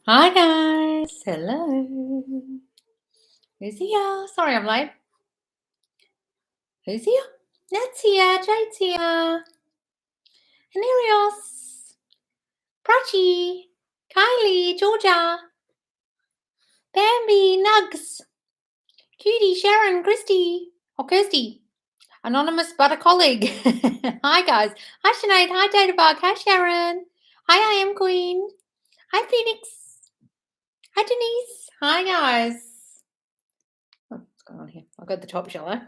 Hi guys, hello. Who's here? Sorry I'm late. Who's here? Nat's here, Jade's here, Anerios, Prachi, Kylie, Georgia, Bambi, Nugs, Cutie, Sharon, Christy, or Kirsty, anonymous but a colleague. Hi guys. Hi Sinead, hi Databug, hi Sharon. Hi I am Queen. Hi Phoenix. Hi Denise. Hi guys. Oh, what's going on here? I'll go to the top, shall I?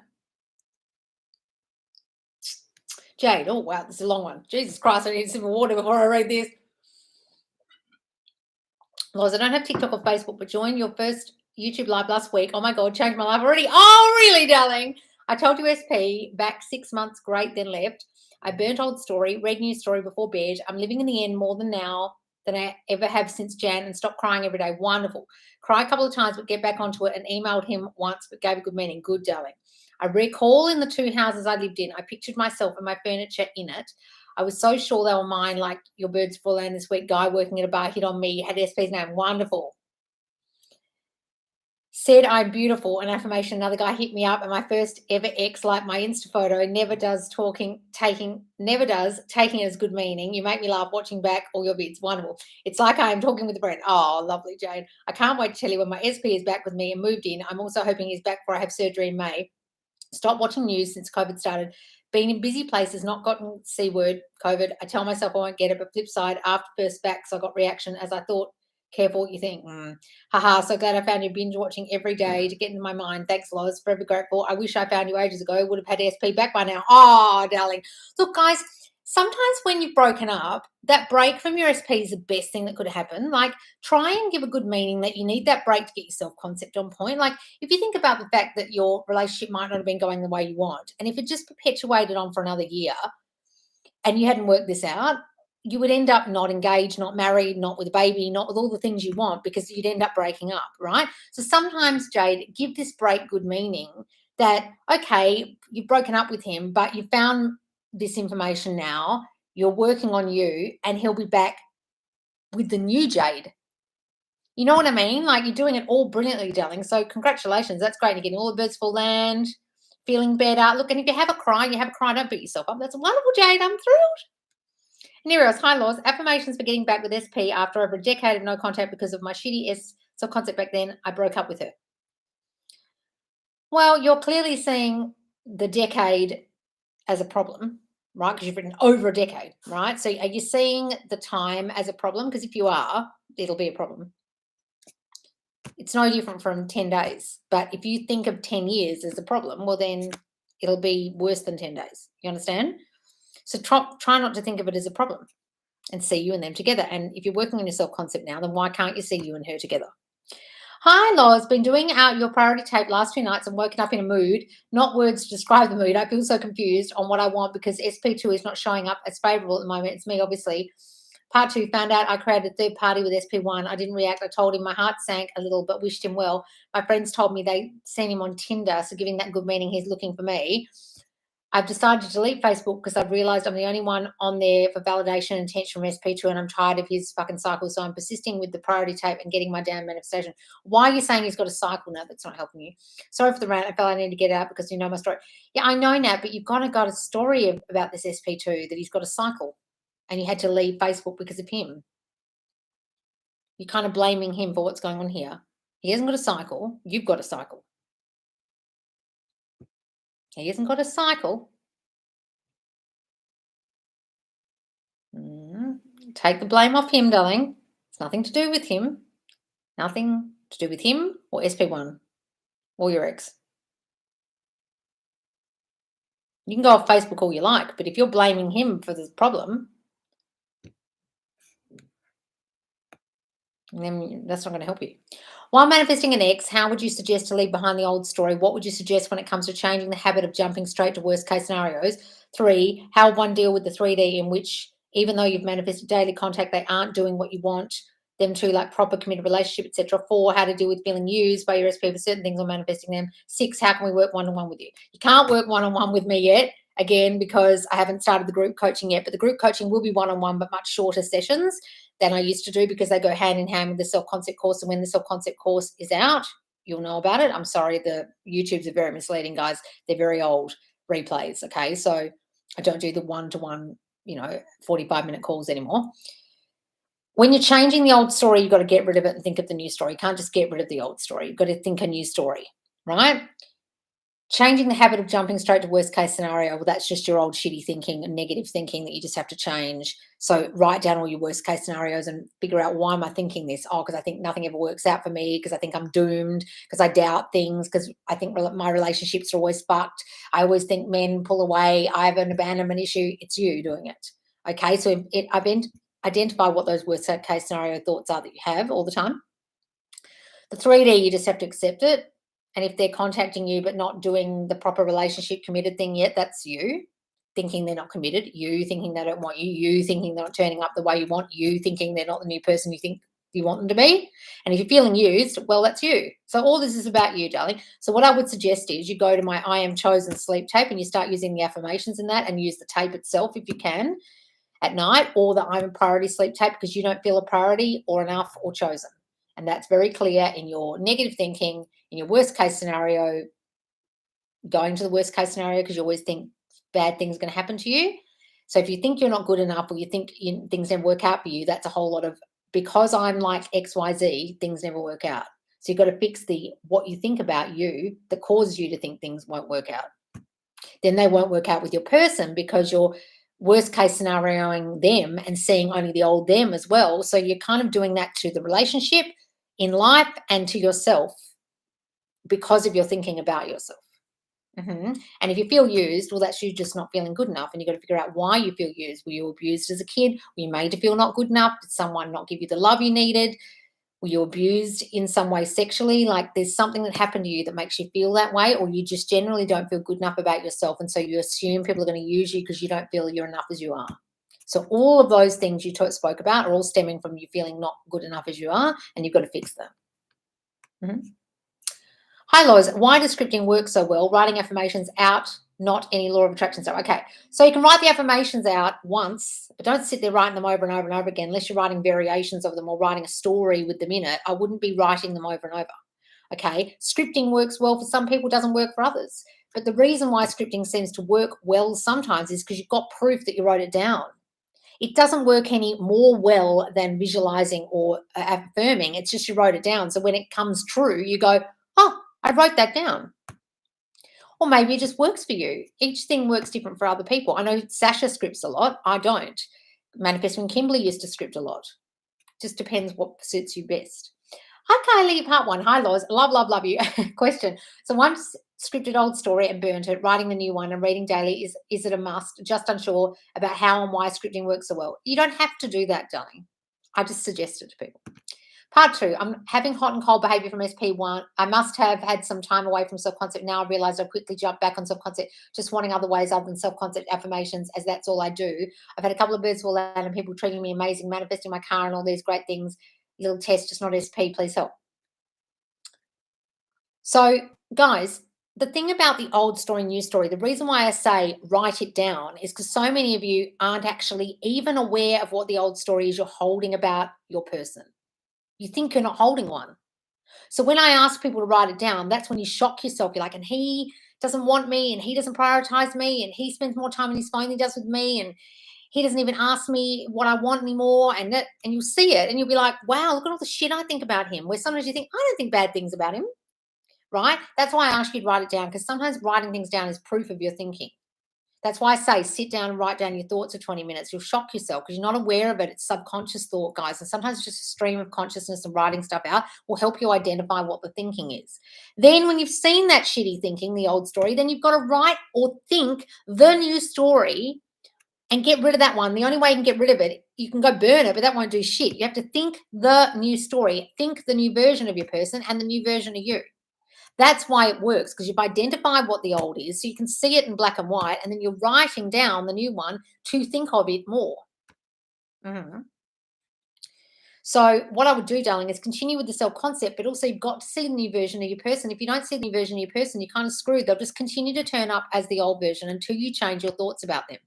Jade, oh wow, this is a long one. Jesus Christ, I need some water before I read this. Loz, I don't have TikTok or Facebook, but joined your first YouTube live last week. Oh my God, changed my life already. Oh, really, darling? I told you SP, back 6 months, great, then left. I burnt old story, read new story before bed. I'm living in the end more than now than I ever have since Jan and stopped crying every day. Wonderful. Cry a couple of times, but get back onto it and emailed him once, but gave a good meaning. Good, darling. I recall in the 2 houses I lived in, I pictured myself and my furniture in it. I was so sure they were mine, like your birds full land this week. Guy working at a bar hit on me, had SP's name. Wonderful. Said I'm beautiful, an affirmation. Another guy hit me up, and my first ever ex liked my Insta photo. Never does taking it as good meaning. You make me laugh watching back all your vids. Wonderful. It's like I am talking with a friend. Oh, lovely, Jane. I can't wait to tell you when my SP is back with me and moved in. I'm also hoping he's back before I have surgery in May. Stop watching news since COVID started. Been in busy places, not gotten C word, COVID. I tell myself I won't get it, but flip side, after first backs, I got reaction as I thought. Careful what you think. Haha, so glad I found you binge watching every day to get into my mind. Thanks, Loz. Forever grateful. I wish I found you ages ago. Would have had SP back by now. Oh, darling. Look, guys, sometimes when you've broken up, that break from your SP is the best thing that could happen. Like, try and give a good meaning that you need that break to get your self-concept on point. Like, if you think about the fact that your relationship might not have been going the way you want, and if it just perpetuated on for another year and you hadn't worked this out, you would end up not engaged, not married, not with a baby, not with all the things you want, because you'd end up breaking up, right? So sometimes, Jade, give this break good meaning that, okay, you've broken up with him, but you found this information now, you're working on you, and he'll be back with the new Jade. You know what I mean? Like, you're doing it all brilliantly, darling. So congratulations. That's great. You're getting all the birds full land, feeling better. Look, and if you have a cry, you have a cry. Don't beat yourself up. That's wonderful, Jade. I'm thrilled. Neros, hi, Laws. Affirmations for getting back with SP after over a decade of no contact because of my shitty self-concept back then. I broke up with her. Well, you're clearly seeing the decade as a problem, right? Because you've written over a decade, right? So are you seeing the time as a problem? Because if you are, it'll be a problem. It's no different from 10 days. But if you think of 10 years as a problem, well, then it'll be worse than 10 days. You understand? So try not to think of it as a problem and see you and them together. And if you're working on your self-concept now, then why can't you see you and her together? Hi, Loz. Been doing out your priority tape last few nights and woken up in a mood. Not words to describe the mood. I feel so confused on what I want because SP2 is not showing up as favorable at the moment. It's me, obviously. Part 2, found out I created a third party with SP1. I didn't react. I told him my heart sank a little, but wished him well. My friends told me they seen him on Tinder, so giving that good meaning he's looking for me. I've decided to delete Facebook because I've realised I'm the only one on there for validation and attention from SP2, and I'm tired of his fucking cycle. So I'm persisting with the priority tape and getting my damn manifestation. Why are you saying he's got a cycle now? That's not helping you. Sorry for the rant. I felt I need to get out because you know my story. Yeah, I know now, but you've got a story about this SP2 that he's got a cycle and you had to leave Facebook because of him. You're kind of blaming him for what's going on here. He hasn't got a cycle. You've got a cycle. He hasn't got a cycle. Take the blame off him, darling. It's nothing to do with him. Nothing to do with him or SP1 or your ex. You can go off Facebook all you like, but if you're blaming him for the problem, then that's not going to help you. While manifesting an ex, how would you suggest to leave behind the old story? What would you suggest when it comes to changing the habit of jumping straight to worst case scenarios? 3, how would one deal with the 3D in which, even though you've manifested daily contact, they aren't doing what you want them to, like proper committed relationship, etc. 4, how to deal with feeling used by your SP for certain things or manifesting them. 6, how can we work one-on-one with you? You can't work one-on-one with me yet, again, because I haven't started the group coaching yet, but the group coaching will be one-on-one, but much shorter sessions. than I used to do because they go hand in hand with the self-concept course. And when the self-concept course is out, you'll know about it. I'm sorry, the YouTubes are very misleading, guys. They're very old replays, okay? So I don't do the one-to-one, 45-minute calls anymore. When you're changing the old story, you've got to get rid of it and think of the new story. You can't just get rid of the old story. You've got to think a new story, right? Changing the habit of jumping straight to worst case scenario, well, that's just your old shitty thinking and negative thinking that you just have to change. So write down all your worst case scenarios and figure out, why am I thinking this? Oh, because I think nothing ever works out for me, because I think I'm doomed, because I doubt things, because I think my relationships are always fucked. I always think men pull away. I have an abandonment issue. It's you doing it. Okay, so identify what those worst case scenario thoughts are that you have all the time. The 3D, you just have to accept it. And if they're contacting you but not doing the proper relationship committed thing yet, that's you thinking they're not committed, you thinking they don't want you, you thinking they're not turning up the way you want, you thinking they're not the new person you think you want them to be. And if you're feeling used, well, that's you. So all this is about you, darling. So what I would suggest is you go to my I Am Chosen sleep tape and you start using the affirmations in that, and use the tape itself if you can at night, or the I'm a Priority sleep tape, because you don't feel a priority or enough or chosen. And that's very clear in your negative thinking, in your worst case scenario, going to the worst case scenario, because you always think bad things are going to happen to you. So if you think you're not good enough, or you think things never work out for you, that's a whole lot of, because I'm like XYZ, things never work out. So you've got to fix what you think about you that causes you to think things won't work out. Then they won't work out with your person, because you're worst case scenarioing them and seeing only the old them as well. So you're kind of doing that to the relationship, in life, and to yourself, because of your thinking about yourself. And if you feel used, well, that's you just not feeling good enough, and you've got to figure out why you feel used. Were you abused as a kid? Were you made to feel not good enough? Did someone not give you the love you needed? Were you abused in some way sexually? Like, there's something that happened to you that makes you feel that way, or you just generally don't feel good enough about yourself, and so you assume people are going to use you because you don't feel you're enough as you are. So all of those things you spoke about are all stemming from you feeling not good enough as you are, and you've got to fix them. Hi, Lois. Why does scripting work so well? Writing affirmations out, not any law of attraction. So, okay. So you can write the affirmations out once, but don't sit there writing them over and over and over again, unless you're writing variations of them or writing a story with them in it. I wouldn't be writing them over and over. Okay. Scripting works well for some people, doesn't work for others. But the reason why scripting seems to work well sometimes is because you've got proof that you wrote it down. It doesn't work any more well than visualizing or affirming. It's just you wrote it down. So when it comes true, you go, oh, I wrote that down. Or maybe it just works for you. Each thing works different for other people. I know Sasha scripts a lot. I don't. Manifesting Kimberly used to script a lot. Just depends what suits you best. Hi, Kylie, part 1. Hi, Loz. Love you. Question. So once scripted old story and burnt it, writing the new one and reading daily, is it a must? Just unsure about how and why scripting works so well. You don't have to do that, darling. I just suggest it to people. Part 2, I'm having hot and cold behavior from SP1. I must have had some time away from self-concept. Now I realize I've quickly jumped back on self-concept, just wanting other ways other than self-concept affirmations, as that's all I do. I've had a couple of birds fall out and people treating me amazing, manifesting my car and all these great things. Little test, just not SP, please help. So, guys, the thing about the old story, new story, the reason why I say write it down is because so many of you aren't actually even aware of what the old story is you're holding about your person. You think you're not holding one. So when I ask people to write it down, that's when you shock yourself. You're like, and he doesn't want me, and he doesn't prioritize me, and he spends more time on his phone than he does with me, and he doesn't even ask me what I want anymore. And you'll see it, and you'll be like, wow, look at all the shit I think about him. Where sometimes you think, I don't think bad things about him, right? That's why I ask you to write it down, because sometimes writing things down is proof of your thinking. That's why I say sit down and write down your thoughts for 20 minutes. You'll shock yourself because you're not aware of it. It's subconscious thought, guys. And sometimes just a stream of consciousness and writing stuff out will help you identify what the thinking is. Then when you've seen that shitty thinking, the old story, then you've got to write or think the new story and get rid of that one. The only way you can get rid of it, you can go burn it, but that won't do shit. You have to think the new story, think the new version of your person and the new version of you. That's why it works, because you've identified what the old is, so you can see it in black and white, and then you're writing down the new one to think of it more. So what I would do, darling, is continue with the self-concept, but also you've got to see the new version of your person. If you don't see the new version of your person, you're kind of screwed. They'll just continue to turn up as the old version until you change your thoughts about them.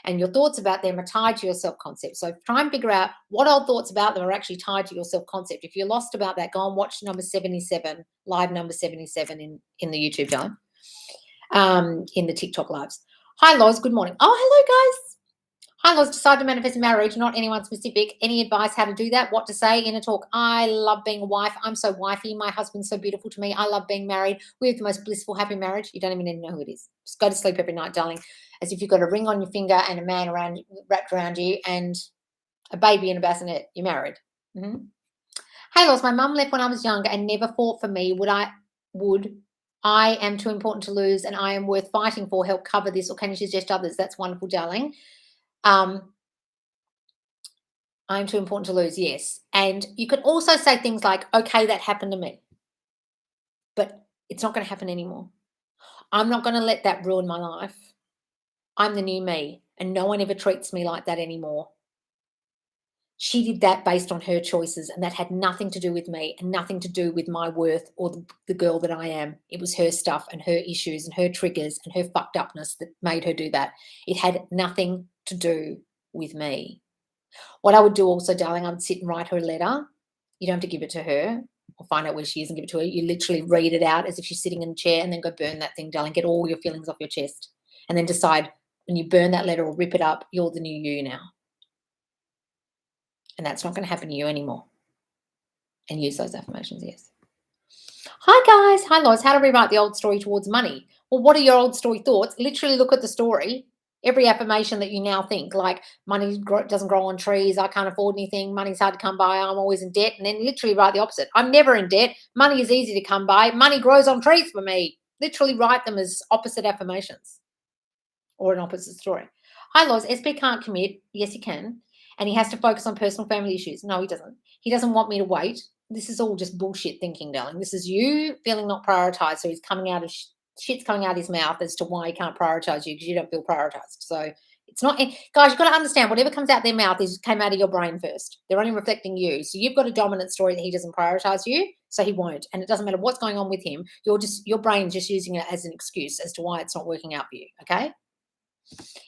And your thoughts about them are tied to your self-concept. So try and figure out what old thoughts about them are actually tied to your self-concept. If you're lost about that, go and watch number 77, live number 77 in the YouTube channel, in the TikTok lives. Hi, Loz. Good morning. Oh, hello, guys. Hi, Loz. Decide to manifest marriage, not anyone specific. Any advice how to do that? What to say in a talk? I love being a wife. I'm so wifey. My husband's so beautiful to me. I love being married. We have the most blissful, happy marriage. You don't even need to know who it is. Just go to sleep every night, darling, as if you've got a ring on your finger and a man wrapped around you and a baby in a bassinet. You're married. Mm-hmm. Hey, Loz. My mum left when I was younger and never fought for me. I am too important to lose and I am worth fighting for. Help cover this, or can you suggest others? That's wonderful, darling. I'm too important to lose, yes. And you can also say things like, okay, that happened to me, but it's not going to happen anymore. I'm not going to let that ruin my life. I'm the new me, and no one ever treats me like that anymore. She did that based on her choices, and that had nothing to do with me and nothing to do with my worth or the girl that I am. It was her stuff and her issues and her triggers and her fucked upness that made her do that. It had nothing to do with me. What I would do also, darling, I would sit and write her a letter. You don't have to give it to her or find out where she is and give it to her. You literally read it out as if she's sitting in a chair and then go burn that thing, darling. Get all your feelings off your chest and then decide when you burn that letter or rip it up, you're the new you now. And that's not going to happen to you anymore. And use those affirmations, yes. Hi, guys. Hi, Loz. How to rewrite the old story towards money. Well, what are your old story thoughts? Literally look at the story. Every affirmation that you now think, like money doesn't grow on trees, I can't afford anything, money's hard to come by, I'm always in debt, and then literally write the opposite. I'm never in debt, money is easy to come by, money grows on trees for me. Literally write them as opposite affirmations or an opposite story. Hi, Loz. SP can't commit. Yes, he can. And he has to focus on personal family issues. No, he doesn't. He doesn't want me to wait. This is all just bullshit thinking, darling. This is you feeling not prioritized. So he's coming out of shit's coming out of his mouth as to why he can't prioritize you because you don't feel prioritized. So it's not, guys, you've got to understand whatever comes out their mouth came out of your brain first. They're only reflecting you. So you've got a dominant story that he doesn't prioritize you, so he won't. And it doesn't matter what's going on with him. Your brain's just using it as an excuse as to why it's not working out for you. Okay.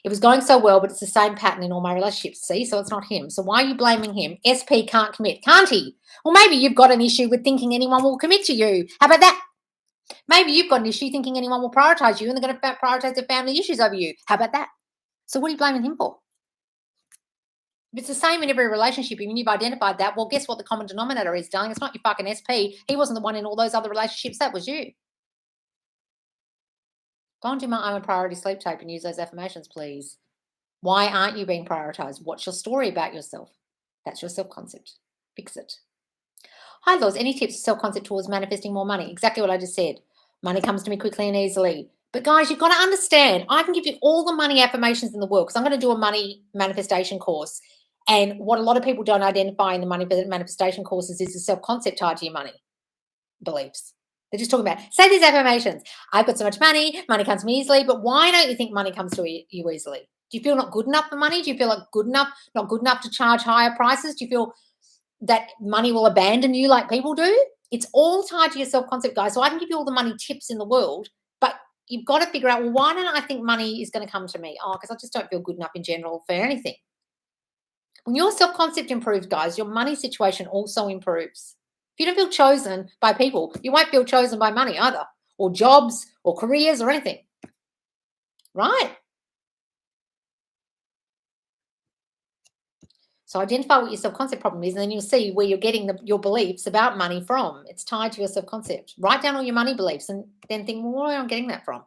It was going so well, but it's the same pattern in all my relationships. See, so it's not him. So why are you blaming him? SP can't commit, can't he? Well, maybe you've got an issue with thinking anyone will commit to you. How about that? Maybe you've got an issue thinking anyone will prioritize you and they're going to prioritize their family issues over you. How about that? So what are you blaming him for? If it's the same in every relationship, and you've identified that, well, guess what the common denominator is, darling? It's not your fucking SP. He wasn't the one in all those other relationships. That was you. Go and do my I'm a priority sleep tape and use those affirmations, please. Why aren't you being prioritized? What's your story about yourself? That's your self-concept. Fix it. Hi, Loz. Any tips for self-concept towards manifesting more money? Exactly what I just said. Money comes to me quickly and easily. But guys, you've got to understand, I can give you all the money affirmations in the world because I'm going to do a money manifestation course. And what a lot of people don't identify in the money manifestation courses is the self-concept tied to your money beliefs. They're just talking about, say these affirmations. I've got so much money, money comes to me easily, but why don't you think money comes to you easily? Do you feel not good enough for money? Do you feel like not good enough to charge higher prices? Do you feel that money will abandon you like people do? It's all tied to your self-concept, guys. So I can give you all the money tips in the world, but you've got to figure out, well, why don't I think money is going to come to me? Oh, because I just don't feel good enough in general for anything. When your self-concept improves, guys, your money situation also improves. If you don't feel chosen by people, you won't feel chosen by money either, or jobs, or careers, or anything. Right? So identify what your self-concept problem is, and then you'll see where you're getting your beliefs about money from. It's tied to your self-concept. Write down all your money beliefs and then think, well, where am I getting that from?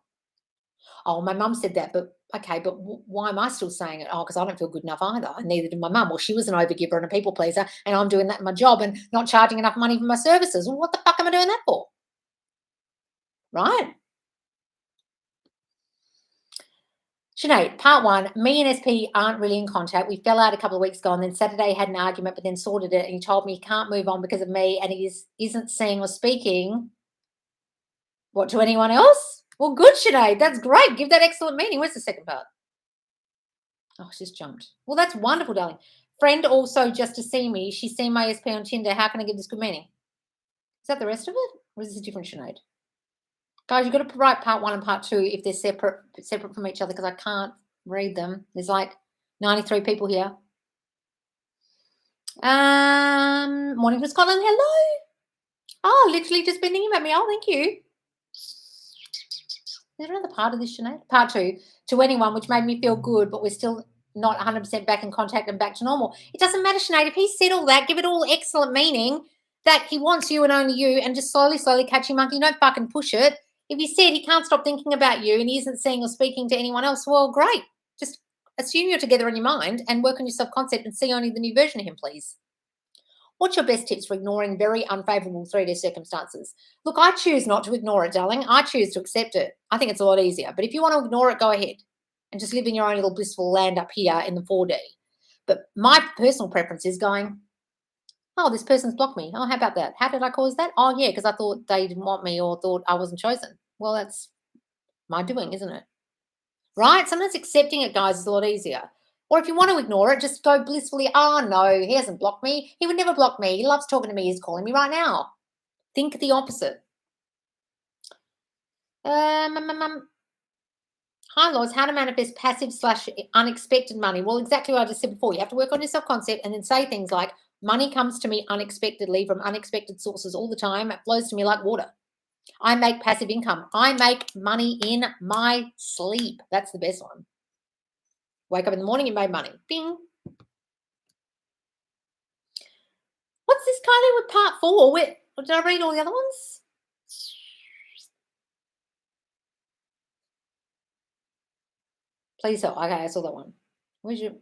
Oh, my mum said that, but okay, but why am I still saying it? Oh, because I don't feel good enough either. And neither did my mum. Well, she was an overgiver and a people pleaser, and I'm doing that in my job and not charging enough money for my services. Well, what the fuck am I doing that for? Right? Sinead, part one, me and SP aren't really in contact. We fell out a couple of weeks ago, and then Saturday had an argument, but then sorted it, and he told me he can't move on because of me, and he isn't seeing or speaking to anyone else. Well, good, Sinead. That's great. Give that excellent meaning. Where's the second part? Oh, she's jumped. Well, that's wonderful, darling. Friend also just to see me. She's seen my SP on Tinder. How can I give this good meaning? Is that the rest of it? Or is this a different Sinead? Guys, you've got to write part one and part two if they're separate from each other because I can't Read them. There's like 93 people here. Morning from Scotland. Hello. Oh, literally just been thinking about me. Oh, thank you. There's another part of this, Sinead. Part 2, to anyone, which made me feel good, but we're still not 100% back in contact and back to normal. It doesn't matter, Sinead. If he said all that, give it all excellent meaning that he wants you and only you, and just slowly catch him monkey. Don't fucking push it. If he said he can't stop thinking about you and he isn't seeing or speaking to anyone else, well, great. Just assume you're together in your mind and work on your self-concept and see only the new version of him, please. What's your best tips for ignoring very unfavorable 3D circumstances? Look, I choose not to ignore it, darling. I choose to accept it. I think it's a lot easier. But if you want to ignore it, go ahead and just live in your own little blissful land up here in the 4D. But my personal preference is going, oh, this person's blocked me. Oh, how about that? How did I cause that? Oh, yeah, because I thought they didn't want me or thought I wasn't chosen. Well, that's my doing, isn't it? Right? Sometimes accepting it, guys, is a lot easier. Or if you want to ignore it, just go blissfully, oh, no, he hasn't blocked me. He would never block me. He loves talking to me. He's calling me right now. Think the opposite. Hi, Laws. How to manifest passive/unexpected money. Well, exactly what I just said before. You have to work on your self-concept and then say things like, money comes to me unexpectedly from unexpected sources all the time. It flows to me like water. I make passive income. I make money in my sleep. That's the best one. Wake up in the morning and made money. Bing. What's this, Kylie, with part 4? Wait, did I read all the other ones? Please help. Okay, I saw that one. Where's your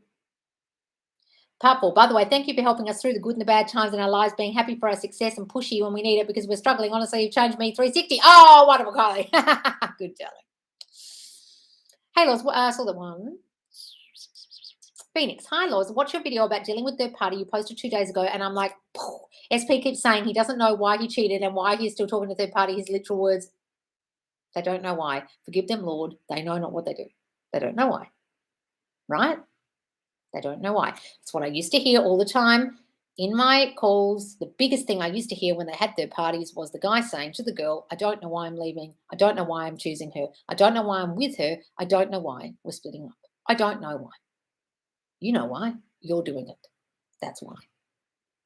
part 4? By the way, thank you for helping us through the good and the bad times in our lives, being happy for our success and pushy when we need it because we're struggling. Honestly, you've changed me 360. Oh, wonderful, Kylie. Good, darling. Hey, Laws, I saw that one. Phoenix, hi, Laws. Watch your video about dealing with third party you posted 2 days ago, and I'm like, SP keeps saying he doesn't know why he cheated and why he's still talking to third party. His literal words, they don't know why. Forgive them, Lord. They know not what they do. They don't know why. Right? They don't know why. It's what I used to hear all the time in my calls. The biggest thing I used to hear when they had third parties was the guy saying to the girl, I don't know why I'm leaving. I don't know why I'm choosing her. I don't know why I'm with her. I don't know why we're splitting up. I don't know why. You know why. You're doing it. That's why.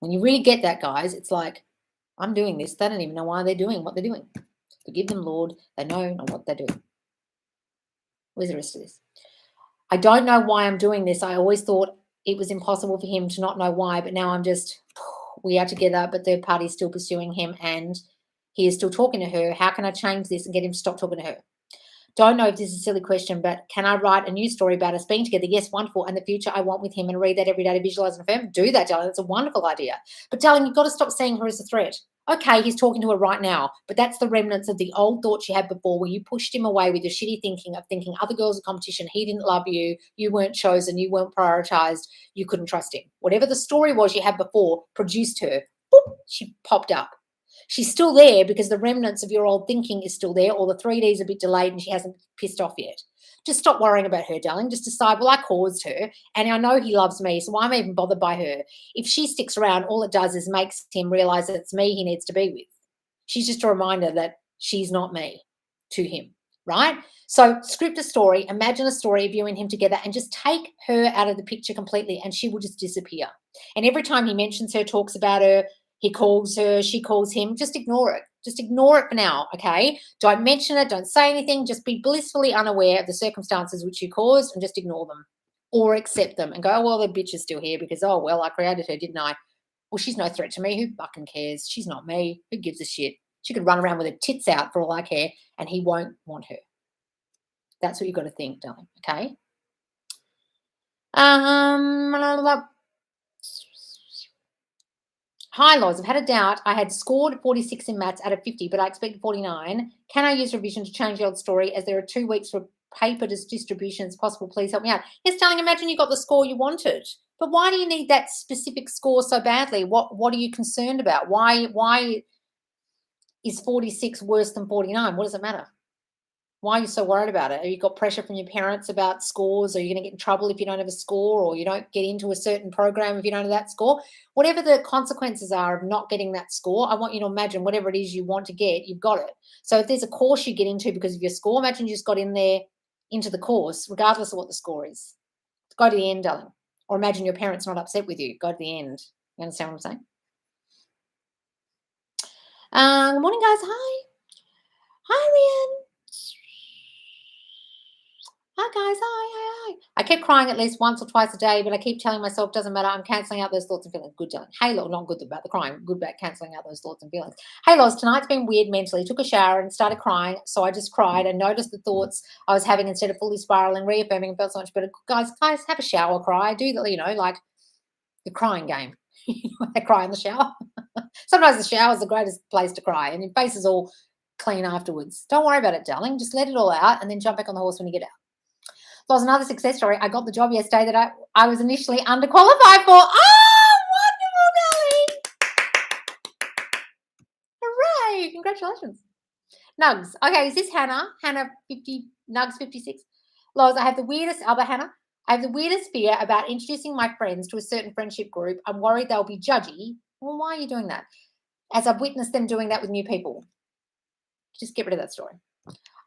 When you really get that, guys, it's like, I'm doing this. They don't even know why they're doing what they're doing. Forgive them, Lord. They know not what they're doing. Where's the rest of this? I don't know why I'm doing this. I always thought it was impossible for him to not know why, but now I'm just, we are together, but third party is still pursuing him and he is still talking to her. How can I change this and get him to stop talking to her? Don't know if this is a silly question, but can I write a new story about us being together? Yes, wonderful. And the future I want with him and read that every day to visualize and affirm. Do that, darling. That's a wonderful idea. But, darling, you've got to stop seeing her as a threat. Okay, he's talking to her right now, but that's the remnants of the old thoughts you had before where you pushed him away with your shitty thinking of thinking other girls are competition, he didn't love you, you weren't chosen, you weren't prioritized, you couldn't trust him. Whatever the story was you had before produced her. Boop, she popped up. She's still there because the remnants of your old thinking is still there, or the 3D is a bit delayed and she hasn't pissed off yet. Just stop worrying about her, darling. Just decide, well, I caused her and I know he loves me, so why am I even bothered by her? If she sticks around, all it does is makes him realize that it's me he needs to be with. She's just a reminder that she's not me to him, right? So script a story, imagine a story of you and him together and just take her out of the picture completely and she will just disappear. And every time he mentions her, talks about her, he calls her, she calls him, just ignore it. Just ignore it for now, okay? Don't mention it, don't say anything, just be blissfully unaware of the circumstances which you caused and just ignore them or accept them and go, oh, well, the bitch is still here because, oh, well, I created her, didn't I? Well, she's no threat to me. Who fucking cares? She's not me. Who gives a shit? She could run around with her tits out for all I care and he won't want her. That's what you've got to think, darling, okay? Hi, Loz. I've had a doubt. I had scored 46 in maths out of 50, but I expected 49. Can I use revision to change the old story as there are 2 weeks for paper distribution? It's possible. Please help me out. Yes, darling, imagine you got the score you wanted. But why do you need that specific score so badly? What are you concerned about? Why is 46 worse than 49? What does it matter? Why are you so worried about it? Have you got pressure from your parents about scores? Are you going to get in trouble if you don't have a score, or you don't get into a certain program if you don't have that score? Whatever the consequences are of not getting that score, I want you to imagine whatever it is you want to get, you've got it. So if there's a course you get into because of your score, imagine you just got in there into the course, regardless of what the score is. Go to the end, darling. Or imagine your parents not upset with you. Go to the end. You understand what I'm saying? Good morning, guys. Hi. Hi, Rian. Hi, guys. Hi. I kept crying at least once or twice a day, but I keep telling myself, doesn't matter. I'm cancelling out those thoughts and feelings. Good, darling. Hey, not good about the crying. Good about cancelling out those thoughts and feelings. Hey, Loz, tonight's been weird mentally. Took a shower and started crying. So I just cried and noticed the thoughts I was having instead of fully spiraling, reaffirming, and felt so much better. Guys, have a shower, cry. Do the, like the crying game. I cry in the shower. Sometimes the shower is the greatest place to cry, and your face is all clean afterwards. Don't worry about it, darling. Just let it all out and then jump back on the horse when you get out. So there's another success story. I got the job yesterday that I was initially underqualified for. Oh, wonderful, darling. Hooray. Congratulations. Nugs. Okay, is this Hannah? Hannah 50, Nugs 56. Loz, I have the weirdest fear about introducing my friends to a certain friendship group. I'm worried they'll be judgy. Well, why are you doing that? As I've witnessed them doing that with new people. Just get rid of that story.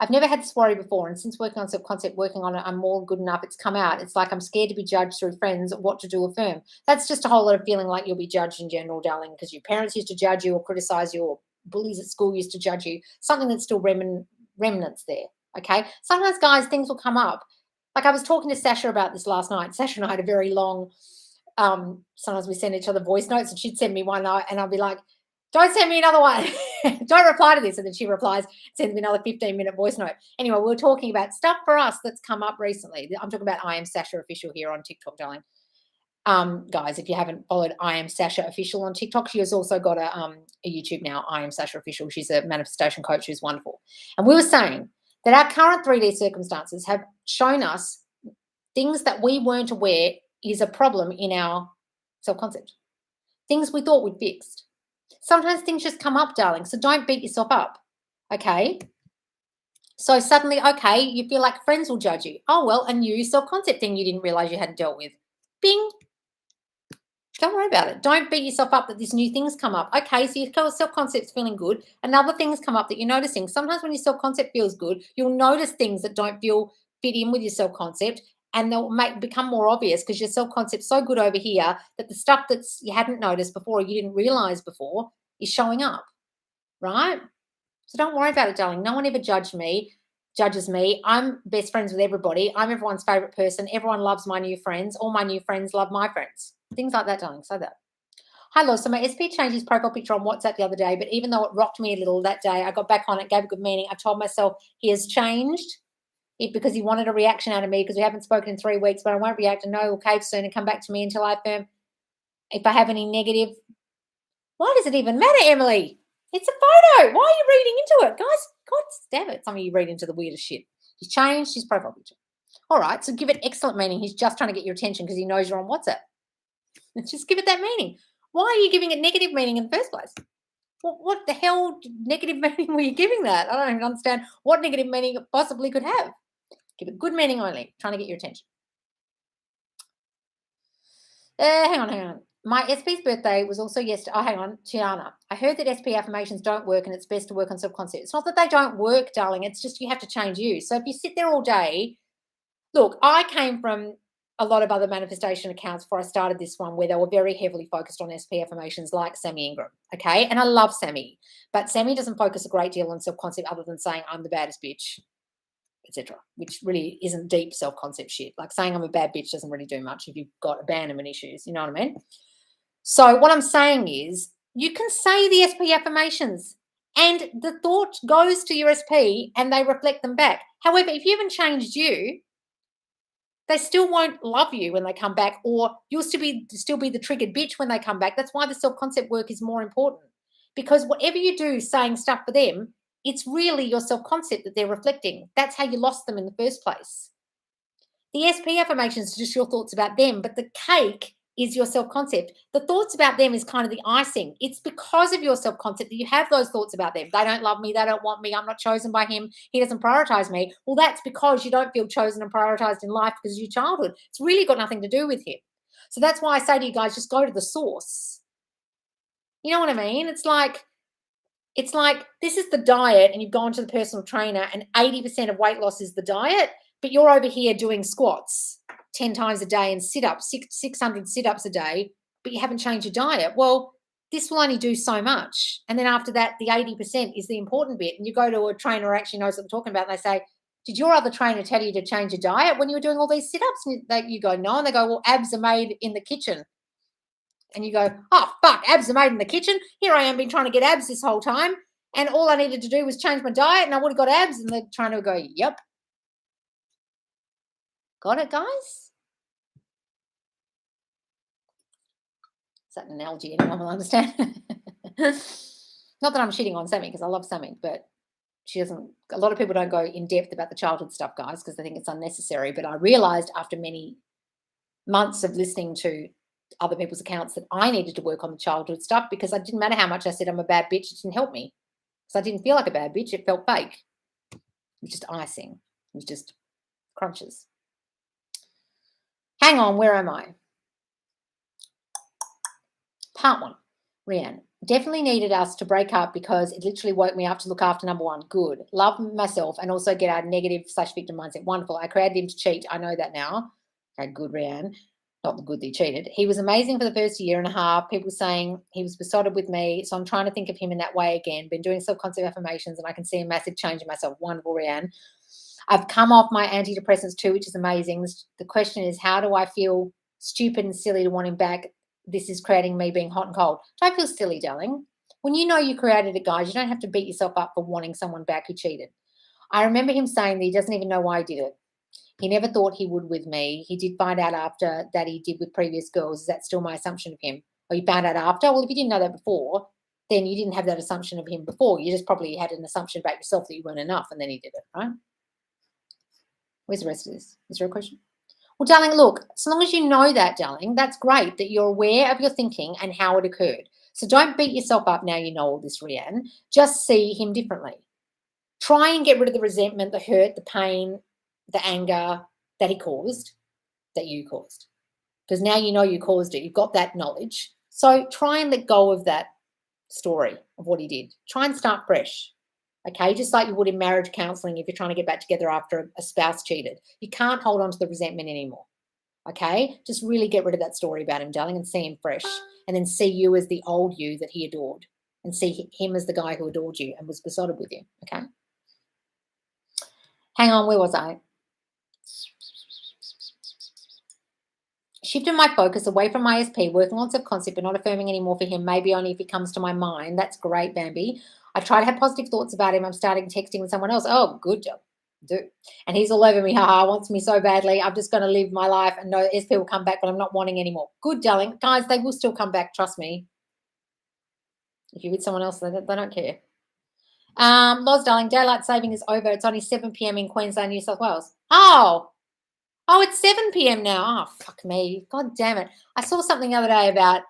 I've never had this worry before, and since working on self-concept, working on it, I'm more good enough. It's come out. It's like I'm scared to be judged through friends, what to do, affirm. That's just a whole lot of feeling like you'll be judged in general, darling, because your parents used to judge you or criticize you, or bullies at school used to judge you. Something that's still remnants there, okay? Sometimes, guys, things will come up. Like I was talking to Sasha about this last night. Sasha and I had a very long, sometimes we send each other voice notes, and she'd send me one night, and I'd be like, don't send me another one. Don't reply to this. And then she replies, sends me another 15-minute voice note. Anyway, we were talking about stuff for us that's come up recently. I'm talking about I Am Sasha Official here on TikTok, darling. Guys, if you haven't followed I Am Sasha Official on TikTok, she has also got a YouTube now, I Am Sasha Official. She's a manifestation coach who's wonderful. And we were saying that our current 3D circumstances have shown us things that we weren't aware is a problem in our self-concept. Things we thought we'd fixed. Sometimes things just come up, darling, so don't beat yourself up, okay? So suddenly, okay, you feel like friends will judge you. Oh, well, a new self-concept thing you didn't realize you hadn't dealt with. Bing. Don't worry about it. Don't beat yourself up that these new things come up. Okay, so your self-concept's feeling good. Another things come up that you're noticing. Sometimes when your self-concept feels good, you'll notice things that don't fit in with your self-concept, and they'll become more obvious because your self-concept's so good over here that the stuff that's you hadn't noticed before or you didn't realize before is showing up, right? So don't worry about it, darling. No one ever judges me. I'm best friends with everybody. I'm everyone's favorite person. Everyone loves my new friends. All my new friends love my friends. Things like that, darling. Say that. Hi, Law. So my SP changed his profile picture on WhatsApp the other day, but even though it rocked me a little that day, I got back on it, gave a good meaning. I told myself he has changed it because he wanted a reaction out of me because we haven't spoken in 3 weeks, but I won't react and no, he'll cave soon and come back to me until I affirm. If I have any negative, why does it even matter, Emily? It's a photo. Why are you reading into it? Guys, God damn it. Some of you read into the weirdest shit. He's changed his profile picture. All right, so give it excellent meaning. He's just trying to get your attention because he knows you're on WhatsApp. Just give it that meaning. Why are you giving it negative meaning in the first place? What the hell negative meaning were you giving that? I don't even understand what negative meaning it possibly could have. Give it good meaning only, trying to get your attention. Hang on. My SP's birthday was also yesterday. Oh, hang on, Tiana. I heard that SP affirmations don't work and it's best to work on self-concept. It's not that they don't work, darling. It's just you have to change you. So if you sit there all day, look, I came from a lot of other manifestation accounts before I started this one where they were very heavily focused on SP affirmations like Sammy Ingram, okay? And I love Sammy, but Sammy doesn't focus a great deal on self-concept other than saying I'm the baddest bitch, etc., which really isn't deep self-concept shit. Like saying I'm a bad bitch doesn't really do much if you've got abandonment issues, you know what I mean? So what I'm saying is you can say the SP affirmations and the thought goes to your SP and they reflect them back. However, if you haven't changed you, they still won't love you when they come back, or you'll still be the triggered bitch when they come back. That's why the self-concept work is more important, because whatever you do saying stuff for them, it's really your self-concept that they're reflecting. That's how you lost them in the first place. The SP affirmations are just your thoughts about them, but the cake is your self-concept. The thoughts about them is kind of the icing. It's because of your self-concept that you have those thoughts about them. They don't love me. They don't want me. I'm not chosen by him. He doesn't prioritize me. Well, that's because you don't feel chosen and prioritized in life because of your childhood. It's really got nothing to do with him. So that's why I say to you guys, just go to the source. You know what I mean? It's like this is the diet and you've gone to the personal trainer and 80% of weight loss is the diet. but you're over here doing squats 10 times a day and sit-ups, 600 sit-ups a day, but you haven't changed your diet. Well, this will only do so much. And then after that, the 80% is the important bit. And you go to a trainer who actually knows what they're talking about, and they say, did your other trainer tell you to change your diet when you were doing all these sit-ups? And you go, no. And they go, well, abs are made in the kitchen. And you go, oh, fuck, abs are made in the kitchen. Here I am been trying to get abs this whole time. And all I needed to do was change my diet and I would have got abs. And the trainer would go, yep. Got it, guys? Is that an analogy anyone will understand? Not that I'm shitting on Sammy, because I love Sammy, but she doesn't. A lot of people don't go in depth about the childhood stuff, guys, because they think it's unnecessary. But I realized after many months of listening to other people's accounts that I needed to work on the childhood stuff, because it didn't matter how much I said I'm a bad bitch, it didn't help me. Because I didn't feel like a bad bitch, it felt fake. It was just icing. It was just crunches. Hang on, where am I? Part 1. Rianne, definitely needed us to break up because it literally woke me up to look after number 1. Good. Love myself and also get out of negative/victim mindset. Wonderful. I created him to cheat. I know that now. Okay, good, Rianne. Not the good that he cheated. He was amazing for the first year and a half. People saying he was besotted with me. So I'm trying to think of him in that way again. Been doing self-concept affirmations and I can see a massive change in myself. Wonderful, Rianne. I've come off my antidepressants too, which is amazing. The question is, how do I feel stupid and silly to want him back? This is creating me being hot and cold. Don't feel silly, darling. When you know you created it, guys, you don't have to beat yourself up for wanting someone back who cheated. I remember him saying that he doesn't even know why he did it. He never thought he would with me. He did find out after that he did with previous girls. Is that still my assumption of him? Or you found out after? Well, if you didn't know that before, then you didn't have that assumption of him before. You just probably had an assumption about yourself that you weren't enough, and then he did it, right? Where's the rest of this? Is there a question? Well, darling, look, as long as you know that, darling, that's great that you're aware of your thinking and how it occurred. So don't beat yourself up now you know all this, Rianne. Just see him differently. Try and get rid of the resentment, the hurt, the pain, the anger that he caused, that you caused. Because now you know you caused it. You've got that knowledge. So try and let go of that story of what he did. Try and start fresh. Okay, just like you would in marriage counseling if you're trying to get back together after a spouse cheated. You can't hold on to the resentment anymore. Okay, just really get rid of that story about him, darling, and see him fresh. And then see you as the old you that he adored. And see him as the guy who adored you and was besotted with you. Okay. Hang on, where was I? Shifting my focus away from my ISP, working on self-concept, but not affirming anymore for him, maybe only if he comes to my mind. That's great, Bambi. I try to have positive thoughts about him. I'm starting texting with someone else. Oh, good job. Do. And he's all over me. Haha, wants me so badly. I'm just going to live my life and know SP will come back, but I'm not wanting anymore. Good, darling. Guys, they will still come back. Trust me. If you're with someone else, they don't care. Loz, darling, daylight saving is over. It's only 7 p.m. in Queensland, New South Wales. Oh, it's 7 p.m. now. Oh, fuck me. God damn it. I saw something the other day about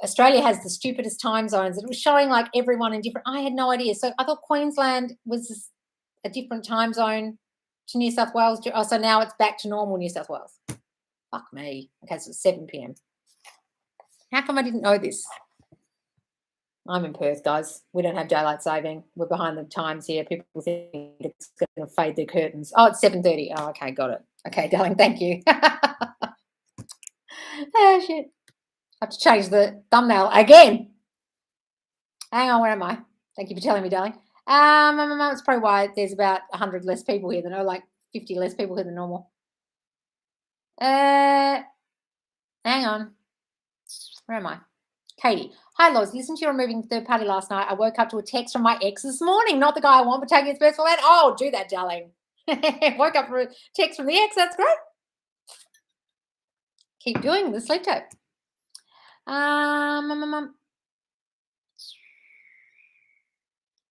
Australia has the stupidest time zones. It was showing like everyone in different. I had no idea. So I thought Queensland was a different time zone to New South Wales. Oh, so now it's back to normal New South Wales. Fuck me. Okay, so it's 7 p.m. How come I didn't know this? I'm in Perth, guys. We don't have daylight saving. We're behind the times here. People think it's going to fade their curtains. Oh, it's 7:30. Oh, okay, got it. Okay, darling, thank you. Oh, shit. I have to change the thumbnail again. Hang on, where am I? Thank you for telling me, darling. It's probably why there's about 100 less people here like 50 less people here than normal. Hang on. Where am I? Katie. Hi, Loz. Listen to your removing third party last night. I woke up to a text from my ex this morning. Not the guy I want, but taking his best for that. Oh, do that, darling. Woke up for a text from the ex. That's great. Keep doing the sleep tape.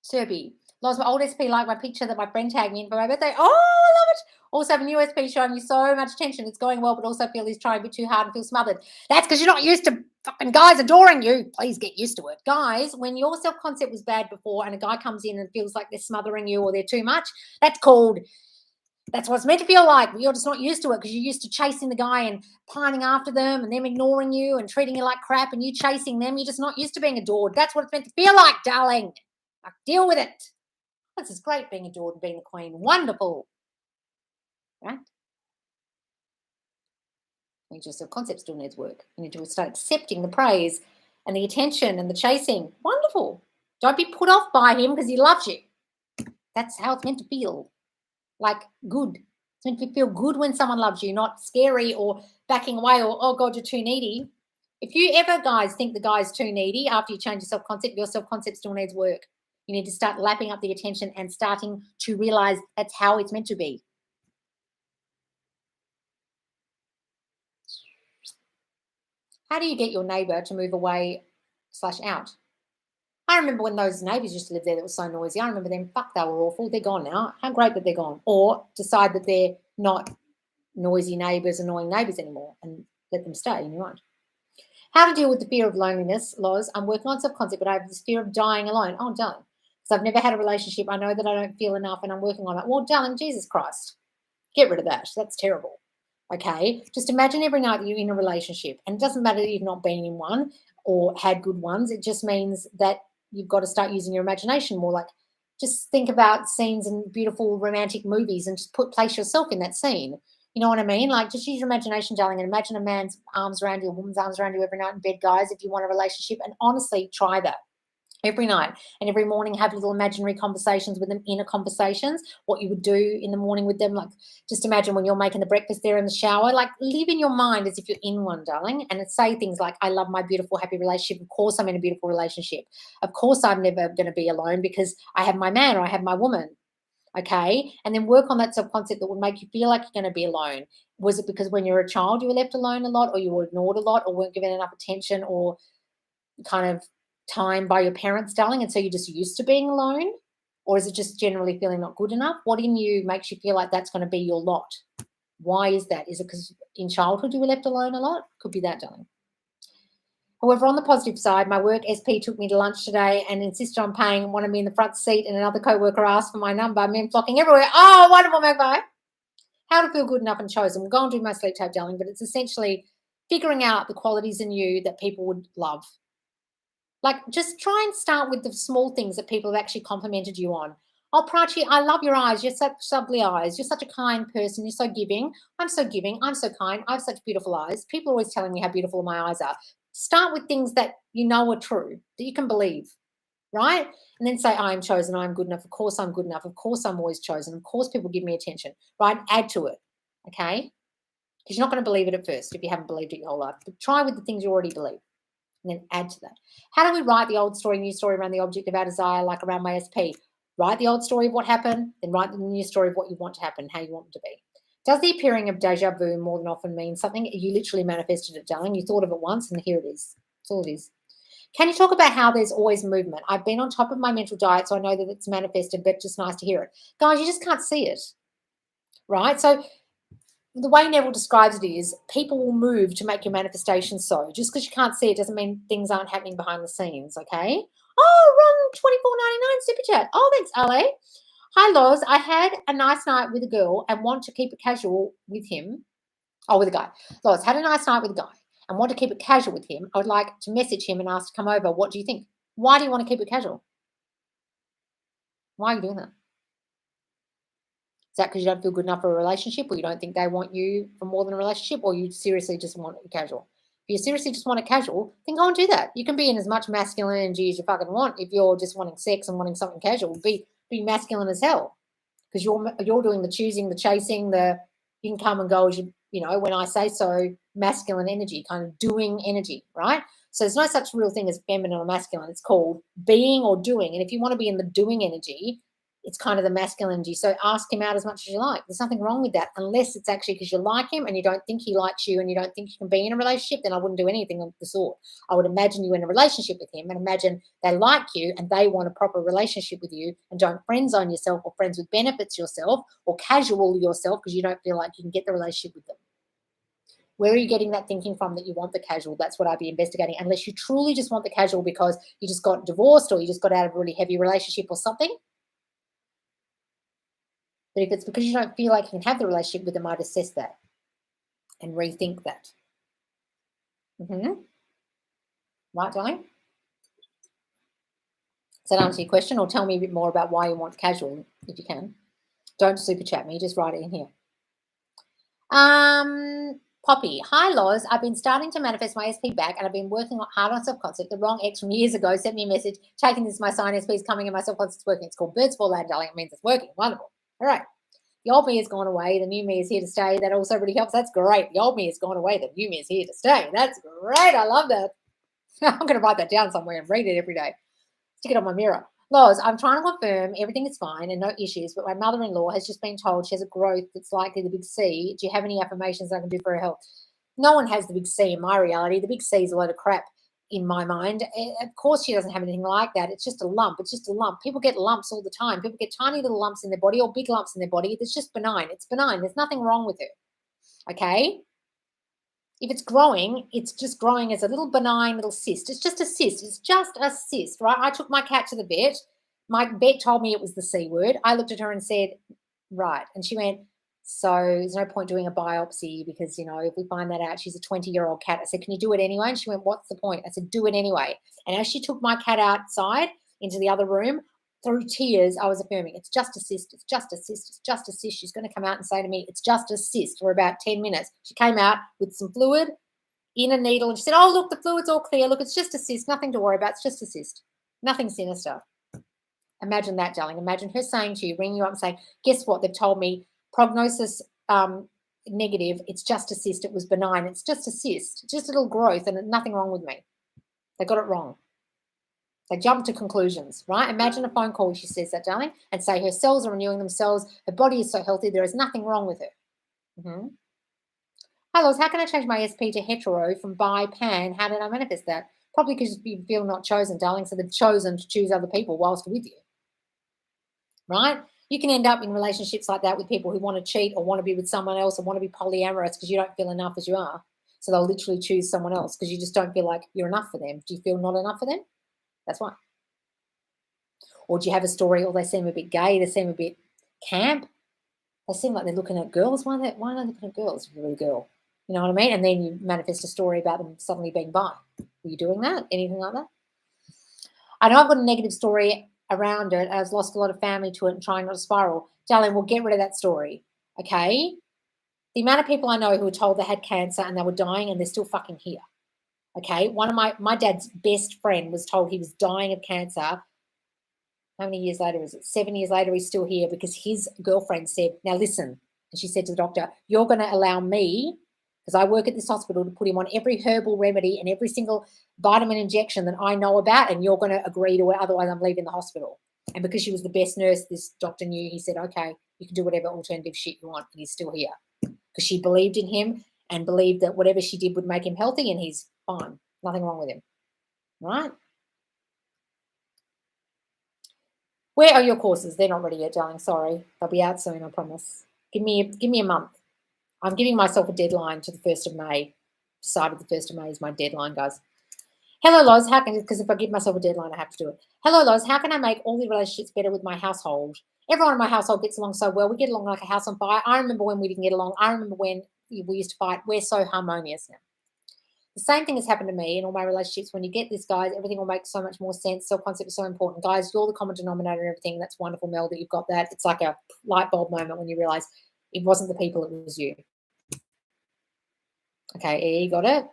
Serby. Lost my old SP like my picture that my friend tagged me in for my birthday. Oh, I love it. Also have a new SP showing you so much attention. It's going well, but also feel he's trying a bit too hard and feel smothered. That's because you're not used to fucking guys adoring you. Please get used to it. Guys, when your self-concept was bad before and a guy comes in and feels like they're smothering you or they're too much, that's what it's meant to feel like. But you're just not used to it because you're used to chasing the guy and pining after them and them ignoring you and treating you like crap and you chasing them. You're just not used to being adored. That's what it's meant to feel like, darling. Deal with it. This is great being adored and being the queen. Wonderful. right? Your self-concept still needs work. You need to start accepting the praise and the attention and the chasing. Wonderful. Don't be put off by him because he loves you. That's how it's meant to feel. Like good. It's meant to feel good when someone loves you, not scary or backing away or, oh God, you're too needy. If you ever, guys, think the guy's too needy after you change your self-concept still needs work. You need to start lapping up the attention and starting to realize that's how it's meant to be. How do you get your neighbor to move away/out? I remember when those neighbours used to live there that was so noisy. I remember them, fuck, they were awful. They're gone now. How great that they're gone. Or decide that they're not noisy neighbours, annoying neighbours anymore and let them stay and you won't. How to deal with the fear of loneliness, Loz. I'm working on self-concept, but I have this fear of dying alone. Oh, darling. Because I've never had a relationship. I know that I don't feel enough and I'm working on it. Well, darling, Jesus Christ. Get rid of that. That's terrible. Okay. Just imagine every night that you're in a relationship. And it doesn't matter that you've not been in one or had good ones. It just means that you've got to start using your imagination more. Like just think about scenes in beautiful romantic movies and just place yourself in that scene. You know what I mean? Like just use your imagination, darling, and imagine a man's arms around you, a woman's arms around you every night in bed, guys, if you want a relationship. And honestly, try that every night and every morning. Have little imaginary conversations with them, inner conversations, what you would do in the morning with them. Like just imagine when you're making the breakfast there in the shower, like live in your mind as if you're in one, darling, and say things like, I love my beautiful happy relationship. Of course I'm in a beautiful relationship. Of course I'm never going to be alone because I have my man or I have my woman. Okay. And then work on that self-concept that would make you feel like you're going to be alone. Was it because when you were a child you were left alone a lot, or you were ignored a lot, or weren't given enough attention or kind of time by your parents, darling, and so you're just used to being alone? Or is it just generally feeling not good enough? What in you makes you feel like that's going to be your lot? Why is that? Is it because in childhood you were left alone a lot? Could be that, darling. However, on the positive side, my work SP took me to lunch today and insisted on paying and wanted me in the front seat, and another co-worker asked for my number, men flocking everywhere. Oh, wonderful, Magpie. How to feel good enough and chosen. We'll go and do my sleep tape, darling, but it's essentially figuring out the qualities in you that people would love. Like, just try and start with the small things that people have actually complimented you on. Oh, Prachi, I love your eyes. You're such lovely eyes. You're such a kind person. You're so giving. I'm so giving. I'm so kind. I have such beautiful eyes. People are always telling me how beautiful my eyes are. Start with things that you know are true, that you can believe, right? And then say, I'm chosen. I'm good enough. Of course I'm good enough. Of course I'm always chosen. Of course people give me attention, right? Add to it, okay? Because you're not going to believe it at first if you haven't believed it your whole life. But try with the things you already believe. And then add to that. How do we write the old story, new story around the object of our desire, like around my SP? Write the old story of what happened, then write the new story of what you want to happen, how you want it to be. Does the appearing of deja vu more than often mean something? You literally manifested it, darling. You thought of it once, and here it is. That's all it is. Can you talk about how there's always movement? I've been on top of my mental diet, so I know that it's manifested, but just nice to hear it. Guys, you just can't see it, right? So the way Neville describes it is people will move to make your manifestation so. Just because you can't see it doesn't mean things aren't happening behind the scenes, okay? Oh, Ron, $24.99 super chat. Oh, thanks, Ale. Hi, Loz. I had a nice night with a girl and want to keep it casual with him. Oh, with a guy. Loz, had a nice night with a guy and want to keep it casual with him. I would like to message him and ask to come over. What do you think? Why do you want to keep it casual? Why are you doing that? Is that because you don't feel good enough for a relationship, or you don't think they want you for more than a relationship, or you seriously just want it casual? If you seriously just want it casual, then go and do that. You can be in as much masculine energy as you fucking want. If you're just wanting sex and wanting something casual, be masculine as hell, because you're doing the choosing, the chasing, the you can come and go as you know when I say so. Masculine energy, kind of doing energy, right? So there's no such real thing as feminine or masculine. It's called being or doing. And if you want to be in the doing energy, it's kind of the masculine energy. So ask him out as much as you like. There's nothing wrong with that, unless it's actually because you like him and you don't think he likes you and you don't think you can be in a relationship. Then I wouldn't do anything of the sort. I would imagine you in a relationship with him and imagine they like you and they want a proper relationship with you, and don't friend zone yourself or friends with benefits yourself or casual yourself because you don't feel like you can get the relationship with them. Where are you getting that thinking from that you want the casual? That's what I'd be investigating, unless you truly just want the casual because you just got divorced or you just got out of a really heavy relationship or something. But if it's because you don't feel like you can have the relationship with them, I'd assess that and rethink that. Right, darling? Does that answer your question? Or tell me a bit more about why you want casual, if you can. Don't super chat me, just write it in here. Poppy, hi Loz. I've been starting to manifest my SP back and I've been working hard on self-concept. The wrong ex from years ago sent me a message, taking this, my sign SP is coming and my self-concept's working. It's called Birds Fall Land, darling. It means it's working. Wonderful. All right. The old me has gone away. The new me is here to stay. That also really helps. That's great. The old me has gone away. The new me is here to stay. That's great. I love that. I'm going to write that down somewhere and read it every day. Stick it on my mirror. Loz, I'm trying to confirm everything is fine and no issues, but my mother-in-law has just been told she has a growth that's likely the big C. Do you have any affirmations I can do for her health? No one has the big C in my reality. The big C is a load of crap in my mind. Of course she doesn't have anything like that. It's just a lump. It's just a lump. People get lumps all the time. People get tiny little lumps in their body or big lumps in their body. It's just benign. It's benign. There's nothing wrong with her. Okay? If it's growing, it's just growing as a little benign little cyst. It's just a cyst. It's just a cyst, right? I took my cat to the vet. My vet told me it was the C word. I looked at her and said, right. And she went, so there's no point doing a biopsy because, if we find that out, she's a 20-year-old cat. I said, can you do it anyway? And she went, what's the point? I said, do it anyway. And as she took my cat outside into the other room, through tears, I was affirming, it's just a cyst, it's just a cyst, it's just a cyst. She's going to come out and say to me, it's just a cyst for about 10 minutes. She came out with some fluid in a needle and she said, oh, look, the fluid's all clear. Look, it's just a cyst, nothing to worry about. It's just a cyst, nothing sinister. Imagine that, darling. Imagine her saying to you, ringing you up and saying, guess what? They've told me prognosis negative. It's just a cyst. It was benign. It's just a cyst, just a little growth and nothing wrong with me. They got it wrong. They jump to conclusions, right? Imagine a phone call, she says that, darling, and say her cells are renewing themselves. Her body is so healthy. There is nothing wrong with her. Mm-hmm. Hi, Loz, how can I change my SP to hetero from bi, pan? How did I manifest that? Probably because you feel not chosen, darling, so they've chosen to choose other people whilst with you, right? You can end up in relationships like that with people who want to cheat or want to be with someone else or want to be polyamorous because you don't feel enough as you are. So they'll literally choose someone else because you just don't feel like you're enough for them. Do you feel not enough for them? That's why. Or do you have a story, or they seem a bit gay, they seem a bit camp, they seem like they're looking at girls. Why are they looking at girls if you're a girl? You know what I mean? And then you manifest a story about them suddenly being bi. Were you doing that? Anything like that? I know I've got a negative story around it. I've lost a lot of family to it and trying not to spiral. Darling, we'll get rid of that story, okay? The amount of people I know who were told they had cancer and they were dying and they're still fucking here, okay? One of my dad's best friend was told he was dying of cancer. How many years later is it? 7 years later, he's still here because his girlfriend said, now listen. And she said to the doctor, you're going to allow me, because I work at this hospital, to put him on every herbal remedy and every single vitamin injection that I know about, and you're going to agree to it. Otherwise, I'm leaving the hospital. And because she was the best nurse, this doctor knew, he said, okay, you can do whatever alternative shit you want. And he's still here because she believed in him and believed that whatever she did would make him healthy, and he's fine. Nothing wrong with him, right? Where are your courses? They're not ready yet, darling. Sorry. They'll be out soon, I promise. Give me a month. I'm giving myself a deadline to the 1st of May. Decided the 1st of May is my deadline, guys. Hello, Loz. Because if I give myself a deadline, I have to do it. Hello, Loz. How can I make all the relationships better with my household? Everyone in my household gets along so well. We get along like a house on fire. I remember when we didn't get along. I remember when we used to fight. We're so harmonious now. The same thing has happened to me in all my relationships. When you get this, guys, everything will make so much more sense. Self-concept is so important. Guys, you're the common denominator and everything. That's wonderful, Mel, that you've got that. It's like a light bulb moment when you realize it wasn't the people, it was you. Okay, E, got it.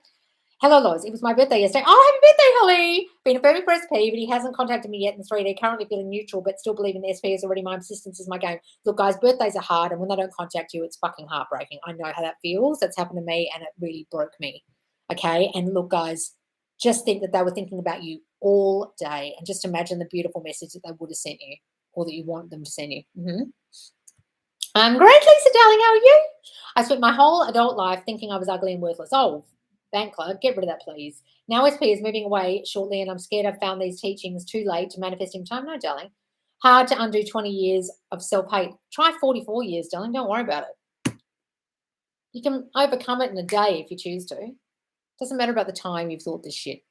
Hello, Loz. It was my birthday yesterday. Oh, happy birthday, Holly. Been affirming for SP, but he hasn't contacted me yet in 3D. Currently feeling neutral, but still believing the SP is already my persistence is my game. Look, guys, birthdays are hard, and when they don't contact you, it's fucking heartbreaking. I know how that feels. That's happened to me, and it really broke me. Okay, and look, guys, just think that they were thinking about you all day, and just imagine the beautiful message that they would have sent you, or that you want them to send you. I'm great, Lisa, darling. How are you? I spent my whole adult life thinking I was ugly and worthless. Oh, Bankler, get rid of that, please. Now SP is moving away shortly, and I'm scared I've found these teachings too late to manifest in time. No, darling. Hard to undo 20 years of self-hate. Try 44 years, darling. Don't worry about it. You can overcome it in a day if you choose to. Doesn't matter about the time you've thought this shit.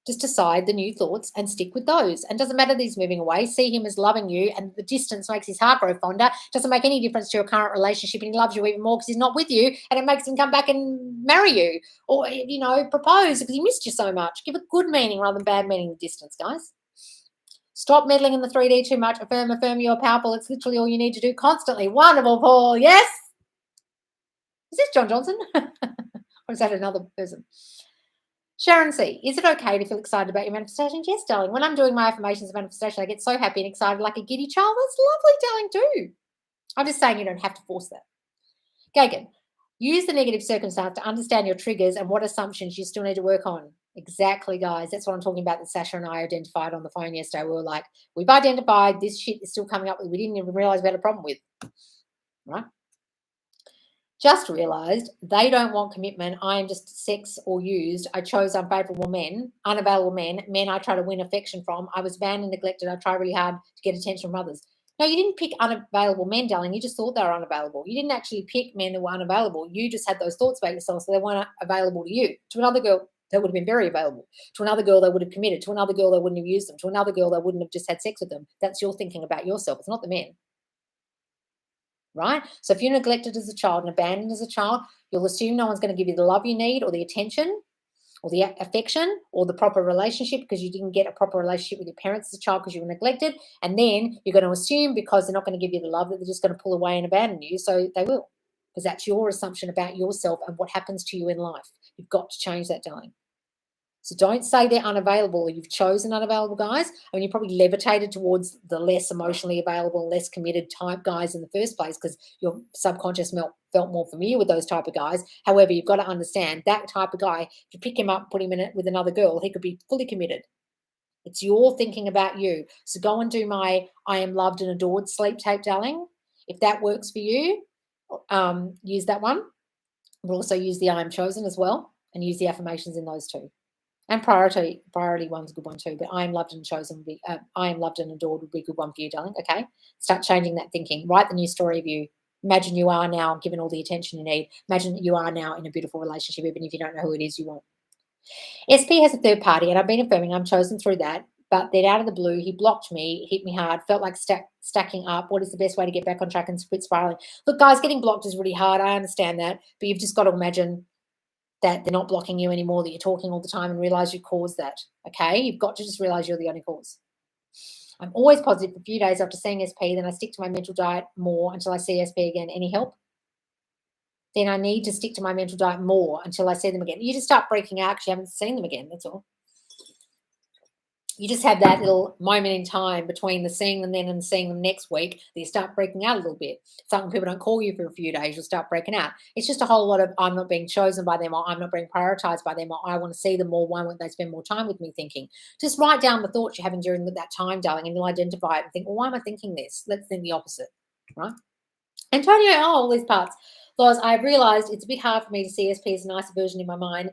Just decide the new thoughts and stick with those. And doesn't matter that he's moving away. See him as loving you, and the distance makes his heart grow fonder. Doesn't make any difference to your current relationship, and he loves you even more because he's not with you, and it makes him come back and marry you or, propose because he missed you so much. Give it good meaning rather than bad meaning, the distance, guys. Stop meddling in the 3D too much. Affirm, you're powerful. It's literally all you need to do constantly. Wonderful, Paul. Yes. Is this John Johnson? Or is that another person? Sharon C. Is it okay to feel excited about your manifestations? Yes, darling. When I'm doing my affirmations of manifestation, I get so happy and excited like a giddy child. That's lovely, darling, too. I'm just saying you don't have to force that. Gagan, use the negative circumstance to understand your triggers and what assumptions you still need to work on. Exactly, guys. That's what I'm talking about that Sasha and I identified on the phone yesterday. We were like, we've identified this shit is still coming up that we didn't even realize we had a problem with. Right? Just realized they don't want commitment. I am just sex or used. I chose unfavorable men, unavailable men I try to win affection from. I was banned and neglected. I try really hard to get attention from others. No, you didn't pick unavailable men, darling. You just thought they were unavailable. You didn't actually pick men who were unavailable. You just had those thoughts about yourself, so they weren't available to you. To another girl, they would have been very available. To another girl, they would have committed. To another girl, they wouldn't have used them. To another girl, they wouldn't have just had sex with them. That's your thinking about yourself. It's not the men. Right? So if you're neglected as a child and abandoned as a child, you'll assume no one's going to give you the love you need or the attention or the affection or the proper relationship because you didn't get a proper relationship with your parents as a child because you were neglected. And then you're going to assume because they're not going to give you the love that they're just going to pull away and abandon you. So they will, because that's your assumption about yourself and what happens to you in life. You've got to change that, darling. So don't say they're unavailable or you've chosen unavailable guys. I mean, you probably levitated towards the less emotionally available, less committed type guys in the first place because your subconscious felt more familiar with those type of guys. However, you've got to understand that type of guy, if you pick him up, put him in it with another girl, he could be fully committed. It's your thinking about you. So go and do my I am loved and adored sleep tape, darling. If that works for you, use that one. We'll also use the I am chosen as well and use the affirmations in those two. And priority one's a good one too. But I am loved and chosen would be I am loved and adored would be a good one for you, darling. Okay. Start changing that thinking. Write the new story of you. Imagine you are now given all the attention you need. Imagine that you are now in a beautiful relationship, even if you don't know who it is you want. SP has a third party, and I've been affirming I'm chosen through that. But then out of the blue, he blocked me, hit me hard, felt like stacking up. What is the best way to get back on track and quit spiraling? Look, guys, getting blocked is really hard. I understand that. But you've just got to imagine that they're not blocking you anymore, that you're talking all the time and realize you caused that, okay? You've got to just realize you're the only cause. I'm always positive for a few days after seeing SP, then I stick to my mental diet more until I see SP again. Any help? Then I need to stick to my mental diet more until I see them again. You just start breaking out because you haven't seen them again, that's all. You just have that little moment in time between the seeing them then and seeing them next week that you start breaking out a little bit. Some people don't call you for a few days, you'll start breaking out. It's just a whole lot of I'm not being chosen by them or I'm not being prioritized by them or I want to see them more. Why won't they spend more time with me thinking? Just write down the thoughts you're having during that time, darling, and you'll identify it and think, well, why am I thinking this? Let's think the opposite, right? Antonio, all these parts. Because I've realized it's a bit hard for me to see SP as a nicer version in my mind.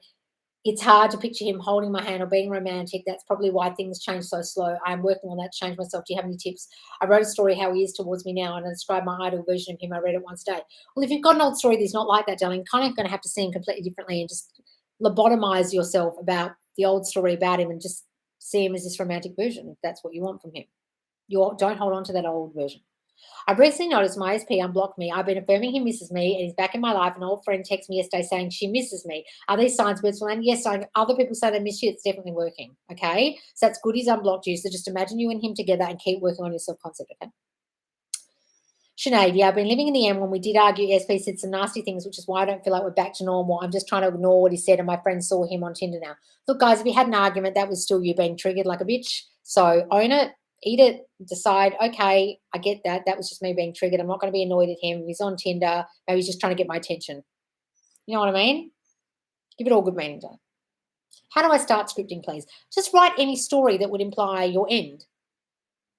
It's hard to picture him holding my hand or being romantic. That's probably why things change so slow. I'm working on that to change myself. Do you have any tips? I wrote a story how he is towards me now and I described my ideal version of him. I read it once a day. Well, if you've got an old story that's not like that, darling, kind of going to have to see him completely differently and just lobotomize yourself about the old story about him and just see him as this romantic version if that's what you want from him. You don't hold on to that old version. I've recently noticed my SP unblocked me. I've been affirming he misses me and he's back in my life. An old friend texted me yesterday saying she misses me. Are these signs, birds land? Yes, other people say they miss you. It's definitely working. Okay. So that's good. He's unblocked you. So just imagine you and him together and keep working on your self-concept. Okay. Sinead, yeah, I've been living in the end when we did argue. SP said some nasty things, which is why I don't feel like we're back to normal. I'm just trying to ignore what he said, and my friend saw him on Tinder now. Look, guys, if you had an argument, that was still you being triggered like a bitch. So own it, eat it, decide, okay, I get that. That was just me being triggered. I'm not going to be annoyed at him. He's on Tinder. Maybe he's just trying to get my attention. You know what I mean? Give it all good meaning, John. How do I start scripting, please? Just write any story that would imply your end,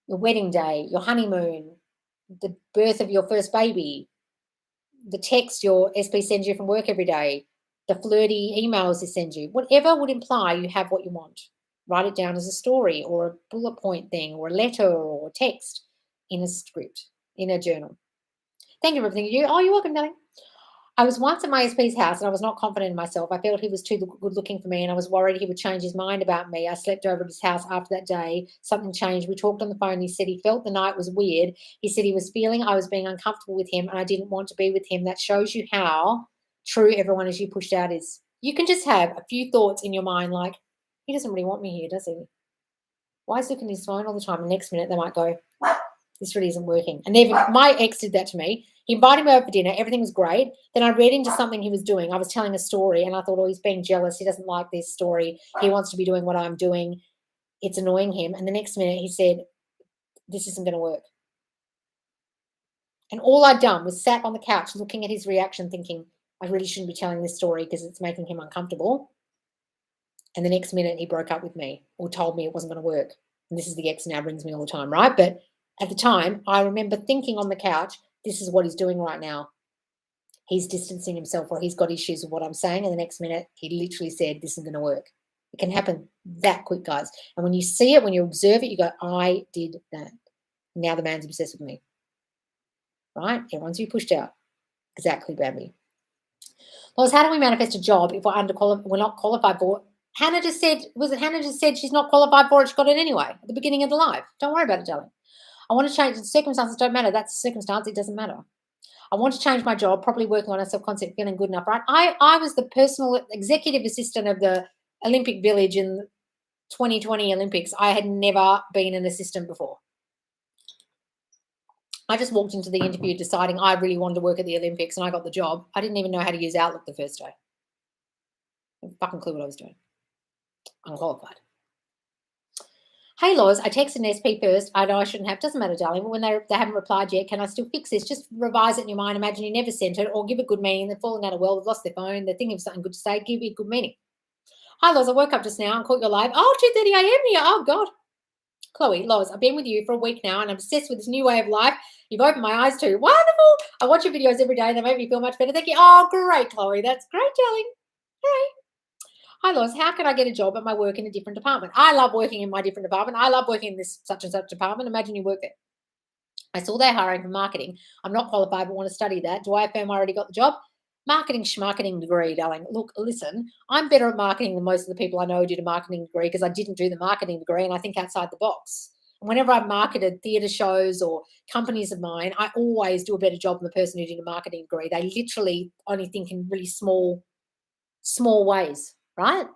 your wedding day, your honeymoon, the birth of your first baby, the text your SP sends you from work every day, the flirty emails they send you, whatever would imply you have what you want. Write it down as a story or a bullet point thing or a letter or a text in a script, in a journal. Thank you for everything you do. Oh, you're welcome, darling. I was once at my SP's house and I was not confident in myself. I felt he was too good looking for me and I was worried he would change his mind about me. I slept over at his house after that day. Something changed. We talked on the phone. He said he felt the night was weird. He said he was feeling I was being uncomfortable with him and I didn't want to be with him. That shows you how true everyone as you pushed out is. You can just have a few thoughts in your mind like, he doesn't really want me here, does he? Why is he looking at his phone all the time? The next minute they might go, This really isn't working. And even my ex did that to me. He invited me over for dinner. Everything was great. Then I read into something he was doing. I was telling a story and I thought, oh, he's being jealous. He doesn't like this story. He wants to be doing what I'm doing. It's annoying him. And the next minute he said, this isn't going to work. And all I'd done was sat on the couch looking at his reaction thinking, I really shouldn't be telling this story because it's making him uncomfortable. And the next minute he broke up with me or told me it wasn't going to work. And this is the ex now brings me all the time, right? But at the time, I remember thinking on the couch, this is what he's doing right now. He's distancing himself or he's got issues with what I'm saying. And the next minute, he literally said, this isn't going to work. It can happen that quick, guys. And when you see it, when you observe it, you go, I did that. Now the man's obsessed with me. Right? Everyone's you pushed out. Exactly, Bambi. Lois, how do we manifest a job if we're not qualified for it? Hannah just said, Hannah just said she's not qualified for it, she got it anyway at the beginning of the live. Don't worry about it, darling. I want to change, the circumstances don't matter. That's the circumstance, it doesn't matter. I want to change my job, probably working on a self-concept, feeling good enough, right? I was the personal executive assistant of the Olympic Village in 2020 Olympics. I had never been an assistant before. I just walked into the interview deciding I really wanted to work at the Olympics and I got the job. I didn't even know how to use Outlook the first day. I had fucking clue what I was doing. Unqualified. Hey, Loz, I texted an SP first. I know I shouldn't have. Doesn't matter, darling. But when they haven't replied yet, can I still fix this? Just revise it in your mind. Imagine you never sent it or give it good meaning. They're falling out of well. They've lost their phone. They're thinking of something good to say. Give it good meaning. Hi, Loz. I woke up just now and caught your live. Oh, 2:30 a.m. here. Oh, God. Chloe, Loz, I've been with you for a week now and I'm obsessed with this new way of life. You've opened my eyes too. Wonderful. I watch your videos every day. They make me feel much better. Thank you. Oh, great, Chloe. That's great, darling. Great. Hi, Loz. How can I get a job at my work in a different department? I love working in my different department. I love working in this such and such department. Imagine you work there. I saw they're hiring for marketing. I'm not qualified but want to study that. Do I affirm I already got the job? Marketing schmarketing degree, darling. Look, listen, I'm better at marketing than most of the people I know who did a marketing degree because I didn't do the marketing degree and I think outside the box. And whenever I've marketed theatre shows or companies of mine, I always do a better job than the person who did a marketing degree. They literally only think in really small ways, right?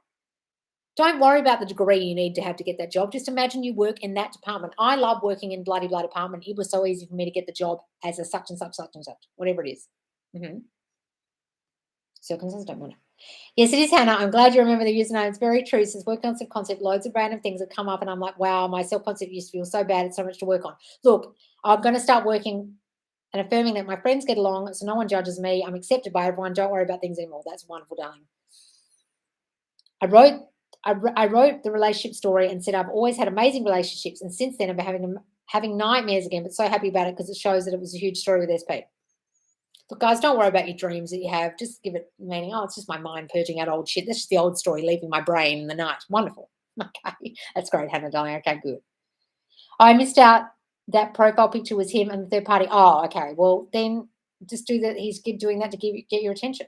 Don't worry about the degree you need to have to get that job. Just imagine you work in that department. I love working in bloody blah department. It was so easy for me to get the job as a such and such, whatever it is. Circumstances don't matter. Yes, it is, Hannah. I'm glad you remember the username. It's very true. Since working on self-concept, loads of random things have come up and I'm like, wow, my self-concept used to feel so bad. It's so much to work on. Look, I'm going to start working and affirming that my friends get along so no one judges me. I'm accepted by everyone. Don't worry about things anymore. That's wonderful, darling. I wrote the relationship story and said I've always had amazing relationships and since then I've been having nightmares again, but so happy about it because it shows that it was a huge story with SP. Look, guys, don't worry about your dreams that you have. Just give it meaning. Oh, it's just my mind purging out old shit. That's just the old story leaving my brain in the night. Wonderful. Okay, that's great, Hannah, darling. Okay, good. I missed out that profile picture was him and the third party. Oh, okay. Well, then just do that. He's doing that to get your attention.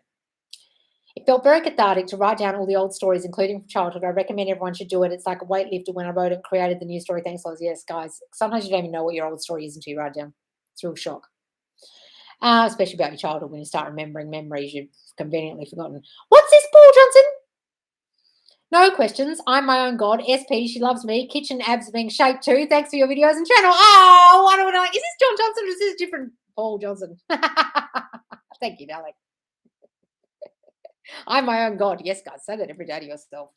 It felt very cathartic to write down all the old stories, including from childhood. I recommend everyone should do it. It's like a weightlifter when I wrote it and created the new story. Thanks, Loz. Yes, guys. Sometimes you don't even know what your old story is until you write it down. It's a real shock. Especially about your childhood when you start remembering memories you've conveniently forgotten. What's this, Paul Johnson? No questions. I'm my own God. SP, she loves me. Kitchen abs being shaped too. Thanks for your videos and channel. Oh, what am I doing? Is this John Johnson or is this different Paul Johnson? Thank you, darling. I'm my own God. Yes, guys, say that every day to yourself.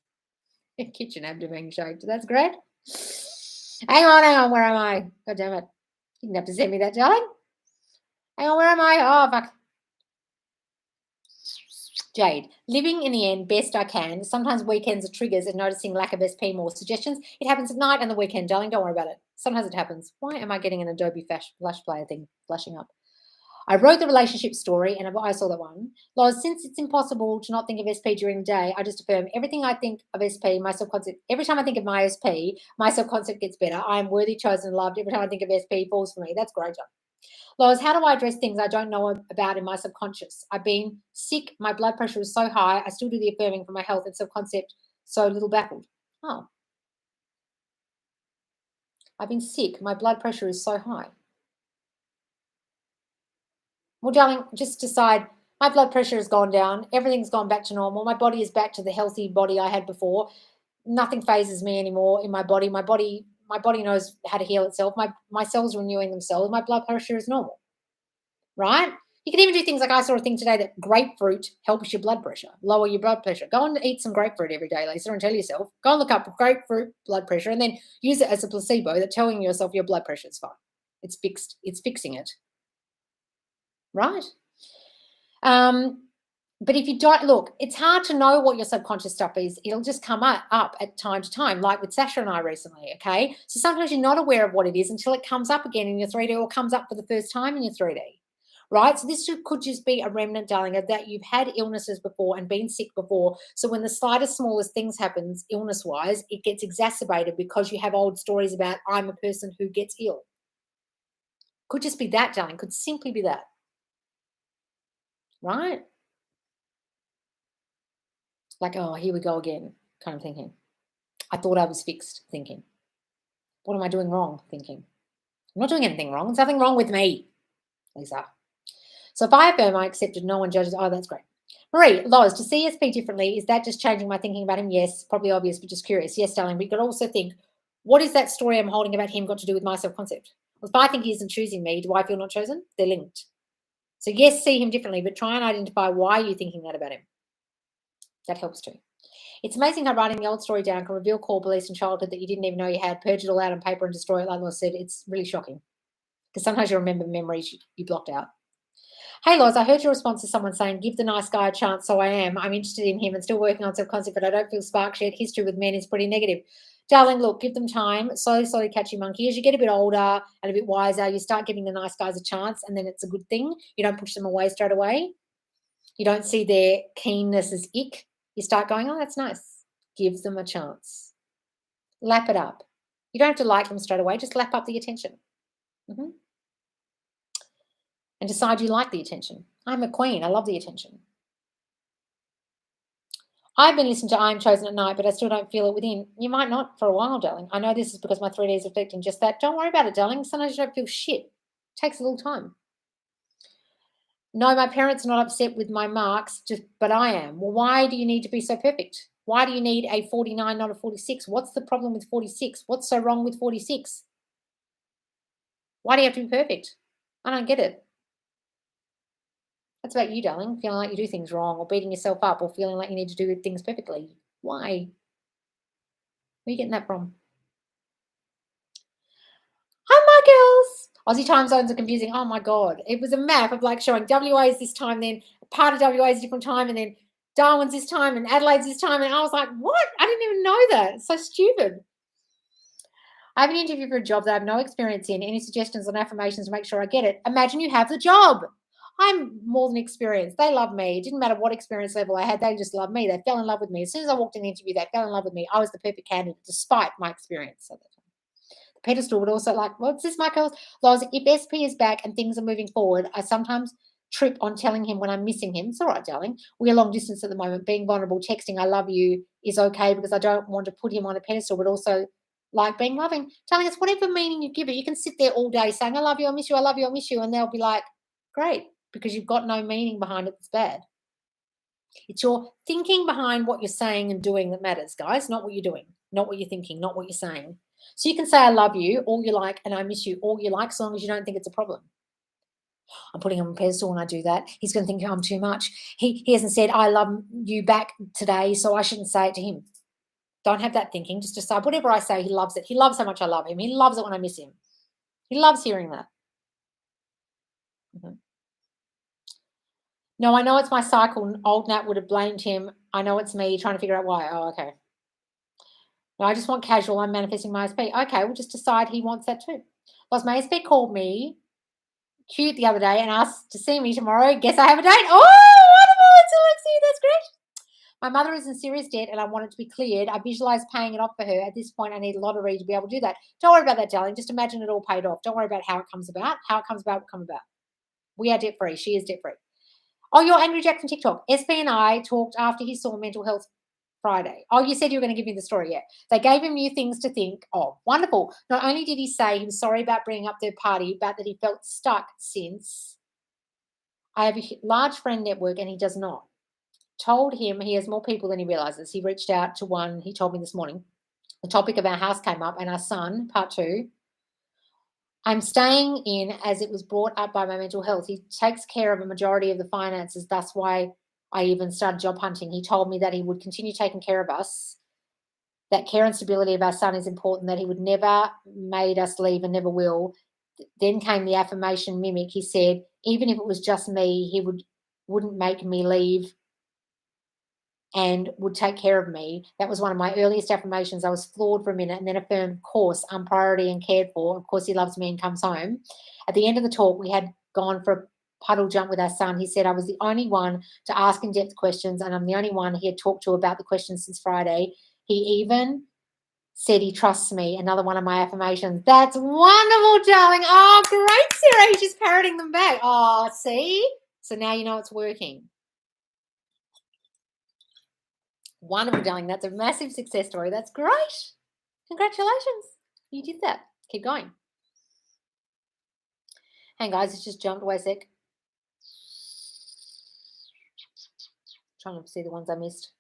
Kitchen abdomen shaped. That's great. Hang on. Where am I? God damn it. You didn't have to send me that, darling. Hang on, where am I? Oh, fuck. Jade, living in the end best I can. Sometimes weekends are triggers and noticing lack of SP more. Suggestions? It happens at night and the weekend, darling. Don't worry about it. Sometimes it happens. Why am I getting an Adobe Flash Player thing flashing up? I wrote the relationship story and I saw that one. Loz, since it's impossible to not think of SP during the day, I just affirm everything I think of SP, my self-concept. Every time I think of my SP, my self-concept gets better. I am worthy, chosen, and loved. Every time I think of SP, falls for me. That's great, John. Loz, how do I address things I don't know about in my subconscious? I've been sick. My blood pressure is so high. I still do the affirming for my health and self-concept, so a little baffled. Oh. I've been sick. My blood pressure is so high. Well, darling, just decide my blood pressure has gone down. Everything's gone back to normal. My body is back to the healthy body I had before. Nothing phases me anymore in my body. My body, My body knows how to heal itself. My cells are renewing themselves. My blood pressure is normal, right? You can even do things like I saw a thing today that grapefruit helps your blood pressure, lower your blood pressure. Go and eat some grapefruit every day, Lisa, and tell yourself, go and look up grapefruit blood pressure and then use it as a placebo that's telling yourself your blood pressure is fine. It's fixed. It's fixing it, right? But if you don't look, it's hard to know what your subconscious stuff is. It'll just come up at time to time, like with Sasha and I recently, okay? So sometimes you're not aware of what it is until it comes up again in your 3D or comes up for the first time in your 3D, right? So this could just be a remnant, darling, of that you've had illnesses before and been sick before. So when the slightest, smallest things happens illness-wise, it gets exacerbated because you have old stories about I'm a person who gets ill. Could just be that, darling. Could simply be that, right? Like, oh, here we go again, kind of thinking. I thought I was fixed, thinking. What am I doing wrong, thinking? I'm not doing anything wrong. There's nothing wrong with me, Lisa. So if I affirm I accepted, no one judges. Oh, that's great. Marie, Loz, to see ESP differently, is that just changing my thinking about him? Yes, probably obvious, but just curious. Yes, darling, but you could also think, what is that story I'm holding about him got to do with my self-concept? Well, if I think he isn't choosing me, do I feel not chosen? They're linked. So yes, see him differently, but try and identify why you're thinking that about him. That helps too. It's amazing how writing the old story down can reveal core beliefs in childhood that you didn't even know you had, purge it all out on paper and destroy it, like I said. It's really shocking because sometimes you remember memories you blocked out. Hey, Loz, I heard your response to someone saying, give the nice guy a chance, so I am. I'm interested in him and still working on self-concept, but I don't feel spark yet. History with men is pretty negative. Darling, look, give them time. Slowly catch your monkey. As you get a bit older and a bit wiser, you start giving the nice guys a chance, and then it's a good thing. You don't push them away straight away. You don't see their keenness as ick. You start going, oh, that's nice. Give them a chance. Lap it up. You don't have to like them straight away. Just lap up the attention. And decide you like the attention. I'm a queen. I love the attention. I've been listening to I Am Chosen at night, but I still don't feel it within. You might not for a while, darling. I know this is because my 3D is affecting just that. Don't worry about it, darling. Sometimes you don't feel shit. It takes a little time. No, my parents are not upset with my marks, but I am. Well, why do you need to be so perfect? Why do you need a 49, not a 46? What's the problem with 46? What's so wrong with 46? Why do you have to be perfect? I don't get it. That's about you, darling, feeling like you do things wrong or beating yourself up or feeling like you need to do things perfectly. Why? Where are you getting that from? Hi, my girls. Aussie time zones are confusing. Oh, my God. It was a map of like showing WA is this time, then part of WA is a different time, and then Darwin's this time and Adelaide's this time. And I was like, what? I didn't even know that. It's so stupid. I have an interview for a job that I have no experience in. Any suggestions on affirmations to make sure I get it? Imagine you have the job. I'm more than experienced. They love me. It didn't matter what experience level I had. They just loved me. They fell in love with me. As soon as I walked in the interview, they fell in love with me. I was the perfect candidate despite my experience. So the pedestal would also like, what's this, Michael? Loz, if SP is back and things are moving forward, I sometimes trip on telling him when I'm missing him. It's all right, darling. We're long distance at the moment. Being vulnerable, texting I love you is okay because I don't want to put him on a pedestal, but also like being loving. Telling us whatever meaning you give it. You can sit there all day saying, I love you, I miss you, I love you, I miss you. And they'll be like, great, because you've got no meaning behind it that's bad. It's your thinking behind what you're saying and doing that matters, guys, not what you're doing, not what you're thinking, not what you're saying. So you can say, I love you, all you like, and I miss you, all you like, so long as you don't think it's a problem. I'm putting him on a pedestal when I do that. He's going to think I'm too much. He hasn't said, I love you back today, so I shouldn't say it to him. Don't have that thinking. Just decide whatever I say, he loves it. He loves how much I love him. He loves it when I miss him. He loves hearing that. No, I know it's my cycle. Old Nat would have blamed him. I know it's me trying to figure out why. Oh, okay. No, I just want casual. I'm manifesting my SP. Okay, we'll just decide he wants that too. Plus, my SP called me cute the other day and asked to see me tomorrow. Guess I have a date. Oh, wonderful. It's Alexi. That's great. My mother is in serious debt and I want it to be cleared. I visualize paying it off for her. At this point, I need a lottery to be able to do that. Don't worry about that, darling. Just imagine it all paid off. Don't worry about how it comes about. How it comes about will come about. We are debt free. She is debt free. Oh, you're Angry Jack from TikTok. SB and I talked after he saw Mental Health Friday. Oh, you said you were going to give me the story. Yeah. They gave him new things to think. Oh, wonderful. Not only did he say he was sorry about bringing up their party, but that he felt stuck since I have a large friend network and he does not. Told him he has more people than he realizes. He reached out to one, he told me this morning. The topic of our house came up and our son, part 2. I'm staying in as it was brought up by my mental health. He takes care of a majority of the finances. That's why I even started job hunting. He told me that he would continue taking care of us, that care and stability of our son is important, that he would never made us leave and never will. Then came the affirmation mimic. He said, even if it was just me, he wouldn't make me leave and would take care of me. That was one of my earliest affirmations. I was floored for a minute and then affirmed, of course, I'm priority and cared for. Of course, he loves me and comes home. At the end of the talk, we had gone for a puddle jump with our son. He said I was the only one to ask in-depth questions, and I'm the only one he had talked to about the questions since Friday. He even said he trusts me. Another one of my affirmations. That's wonderful, darling. Oh, great, Sarah. You're just parroting them back. Oh, see? So now you know it's working. Wonderful, darling. That's a massive success story. That's great. Congratulations. You did that. Keep going. Hey, guys, it's just jumped away a sec. Trying to see the ones I missed.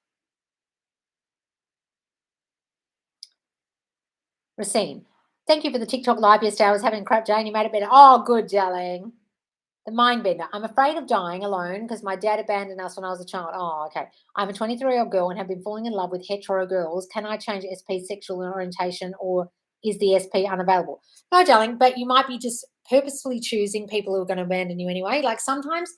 Racine. Thank you for the TikTok live yesterday. I was having a crap day and you made it better. Oh, good, darling. The mind bender. I'm afraid of dying alone because my dad abandoned us when I was a child. Oh, okay. I'm a 23-year-old girl and have been falling in love with hetero girls. Can I change SP sexual orientation, or is the SP unavailable? No, darling, but you might be just purposefully choosing people who are going to abandon you anyway. Like sometimes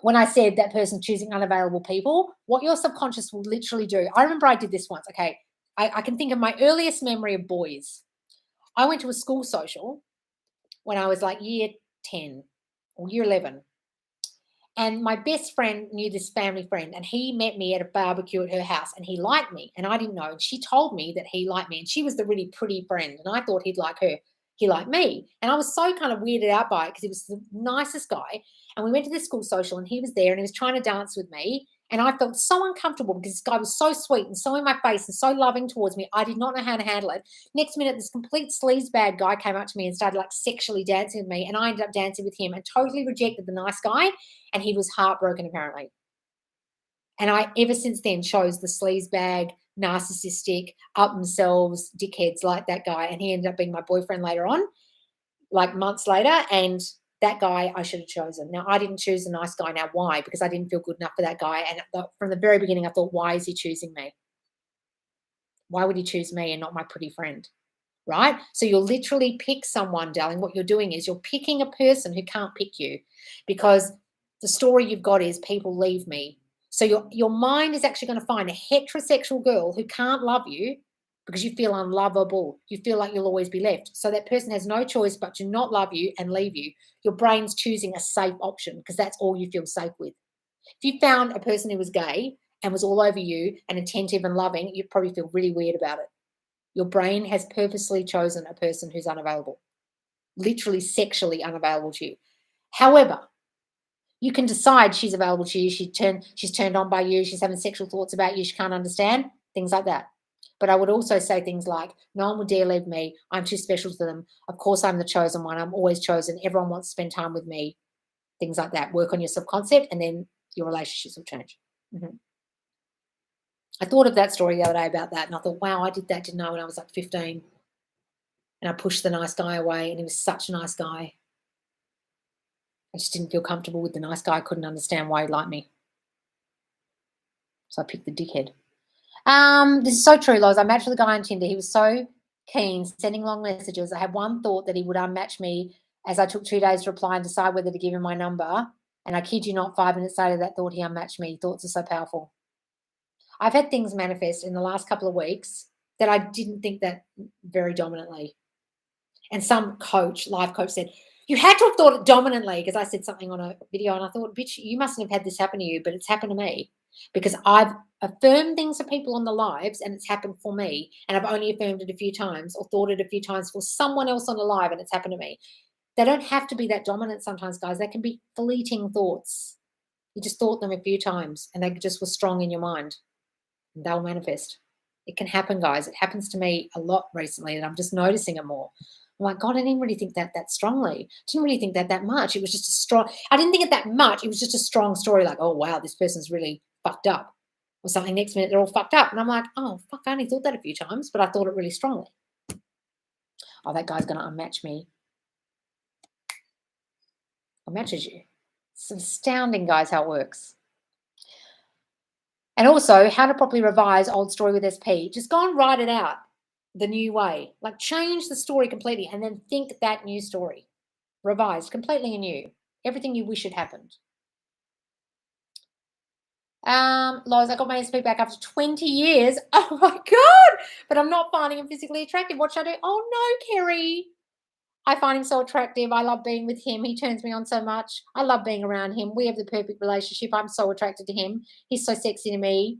when I said that person choosing unavailable people, what your subconscious will literally do. I remember I did this once. Okay. I can think of my earliest memory of boys. I went to a school social when I was like year 10 or year 11. And my best friend knew this family friend, and he met me at a barbecue at her house, and he liked me, and I didn't know. And she told me that he liked me, and she was the really pretty friend, and I thought he'd like her. He liked me, and I was so kind of weirded out by it because he was the nicest guy. And we went to this school social, and he was there, and he was trying to dance with me, and I felt so uncomfortable because this guy was so sweet and so in my face and so loving towards me. I did not know how to handle it. Next minute, this complete sleazebag guy came up to me and started like sexually dancing with me, and I ended up dancing with him and totally rejected the nice guy. And he was heartbroken, apparently. And I, ever since then, chose the sleazebag, narcissistic, up themselves, dickheads like that guy. And he ended up being my boyfriend later on, like months later. And that guy I should have chosen. Now, I didn't choose the nice guy. Now, why? Because I didn't feel good enough for that guy. And from the very beginning, I thought, why is he choosing me? Why would he choose me and not my pretty friend? Right? So you'll literally pick someone, darling. What you're doing is you're picking a person who can't pick you, because the story you've got is people leave me. So your mind is actually going to find a heterosexual girl who can't love you because you feel unlovable. You feel like you'll always be left. So that person has no choice but to not love you and leave you. Your brain's choosing a safe option because that's all you feel safe with. If you found a person who was gay and was all over you and attentive and loving, you'd probably feel really weird about it. Your brain has purposely chosen a person who's unavailable, literally sexually unavailable to you. However, you can decide she's available to you, she's turned on by you, she's having sexual thoughts about you, she can't understand, things like that. But I would also say things like, no one would dare leave me, I'm too special to them, of course I'm the chosen one, I'm always chosen, everyone wants to spend time with me, things like that. Work on your self-concept and then your relationships will change. Mm-hmm. I thought of that story the other day about that, and I thought, wow, I did that, didn't I, when I was like 15. And I pushed the nice guy away, and he was such a nice guy. I just didn't feel comfortable with the nice guy. I couldn't understand why he liked me. So I picked the dickhead. This is so true, Loz. I matched with a guy on Tinder. He was so keen, sending long messages. I had one thought that he would unmatch me, as I took 2 days to reply and decide whether to give him my number. And I kid you not, 5 minutes later, that thought he unmatched me. Thoughts are so powerful. I've had things manifest in the last couple of weeks that I didn't think that very dominantly. And some coach, life coach, said, you had to have thought it dominantly, because I said something on a video and I thought, bitch, you mustn't have had this happen to you, but it's happened to me because I've affirmed things for people on the lives and it's happened for me. And I've only affirmed it a few times or thought it a few times for someone else on the live and it's happened to me. They don't have to be that dominant sometimes, guys. They can be fleeting thoughts. You just thought them a few times and they just were strong in your mind. And they'll manifest. It can happen, guys. It happens to me a lot recently and I'm just noticing it more. I'm like, God, I didn't really think that strongly. I didn't really think that much. It was just I didn't think it that much. It was just a strong story like, oh, wow, this person's really fucked up. or something. Next minute, they're all fucked up. And I'm like, oh, fuck, I only thought that a few times, but I thought it really strongly. Oh, that guy's going to unmatch me. Unmatches you. It's astounding, guys, how it works. And also, how to properly revise old story with SP. Just go and write it out the new way. Like, change the story completely and then think that new story. Revised, completely anew. Everything you wish had happened. Lois, I got my SP back after 20 years. Oh my God. But I'm not finding him physically attractive. What should I do? Oh no, Kerry. I find him so attractive. I love being with him. He turns me on so much. I love being around him. We have the perfect relationship. I'm so attracted to him. He's so sexy to me.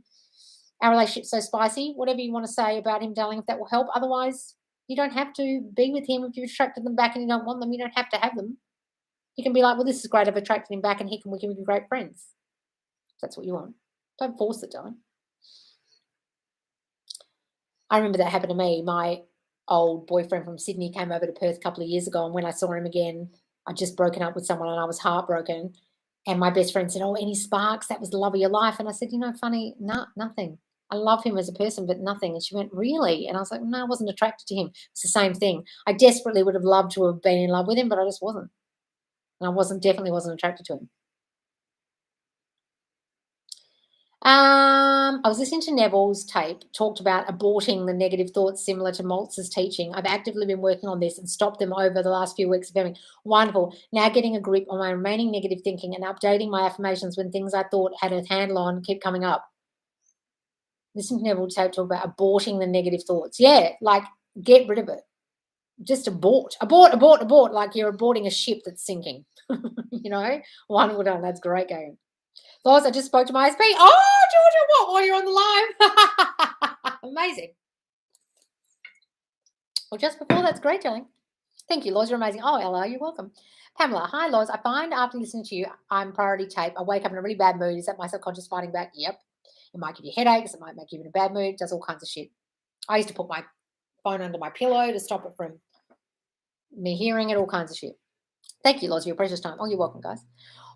Our relationship's so spicy. Whatever you want to say about him, darling, if that will help. Otherwise, you don't have to be with him. If you've attracted them back and you don't want them, you don't have to have them. You can be like, well, this is great. I've attracted him back and we can be great friends. If that's what you want. Don't force it, darling. I remember that happened to me. My old boyfriend from Sydney came over to Perth a couple of years ago, and when I saw him again, I'd just broken up with someone and I was heartbroken. And my best friend said, oh, any sparks? That was the love of your life. And I said, funny, nothing. I love him as a person, but nothing. And she went, really? And I was like, no, I wasn't attracted to him. It's the same thing. I desperately would have loved to have been in love with him, but I just wasn't. And I definitely wasn't attracted to him. I was listening to Neville's tape, talked about aborting the negative thoughts similar to Maltz's teaching. I've actively been working on this and stopped them over the last few weeks of having wonderful. Now getting a grip on my remaining negative thinking and updating my affirmations when things I thought had a handle on keep coming up. Listen to Neville's tape talk about aborting the negative thoughts. Yeah, like get rid of it. Just abort, like you're aborting a ship that's sinking. Wonderful done. That's great game. Lois, I just spoke to my SP. Oh, Georgia, what? While you're on the live. Amazing. Well, just before, that's great, darling. Thank you, Lois. You're amazing. Oh, Ella, you're welcome. Pamela, hi, Lois. I find after listening to you, I'm priority tape. I wake up in a really bad mood. Is that my subconscious fighting back? Yep. It might give you headaches. It might make you in a bad mood. It does all kinds of shit. I used to put my phone under my pillow to stop it from me hearing it, all kinds of shit. Thank you, Lois, for your precious time. Oh, you're welcome, guys.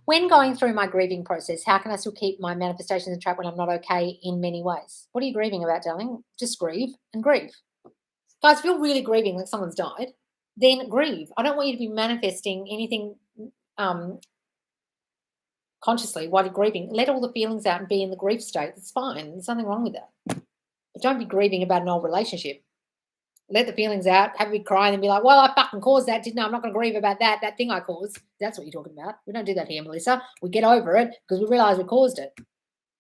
When going through my grieving process, how can I still keep my manifestations in track when I'm not okay in many ways? What are you grieving about, darling? Just grieve and grieve. Guys, if you're really grieving like someone's died, then grieve. I don't want you to be manifesting anything consciously while you're grieving. Let all the feelings out and be in the grief state. It's fine. There's nothing wrong with that. But don't be grieving about an old relationship. Let the feelings out, have a big cry, and then be like, well, I fucking caused that, didn't I? I'm not going to grieve about that thing I caused. That's what you're talking about. We don't do that here, Melissa. We get over it because we realize we caused it.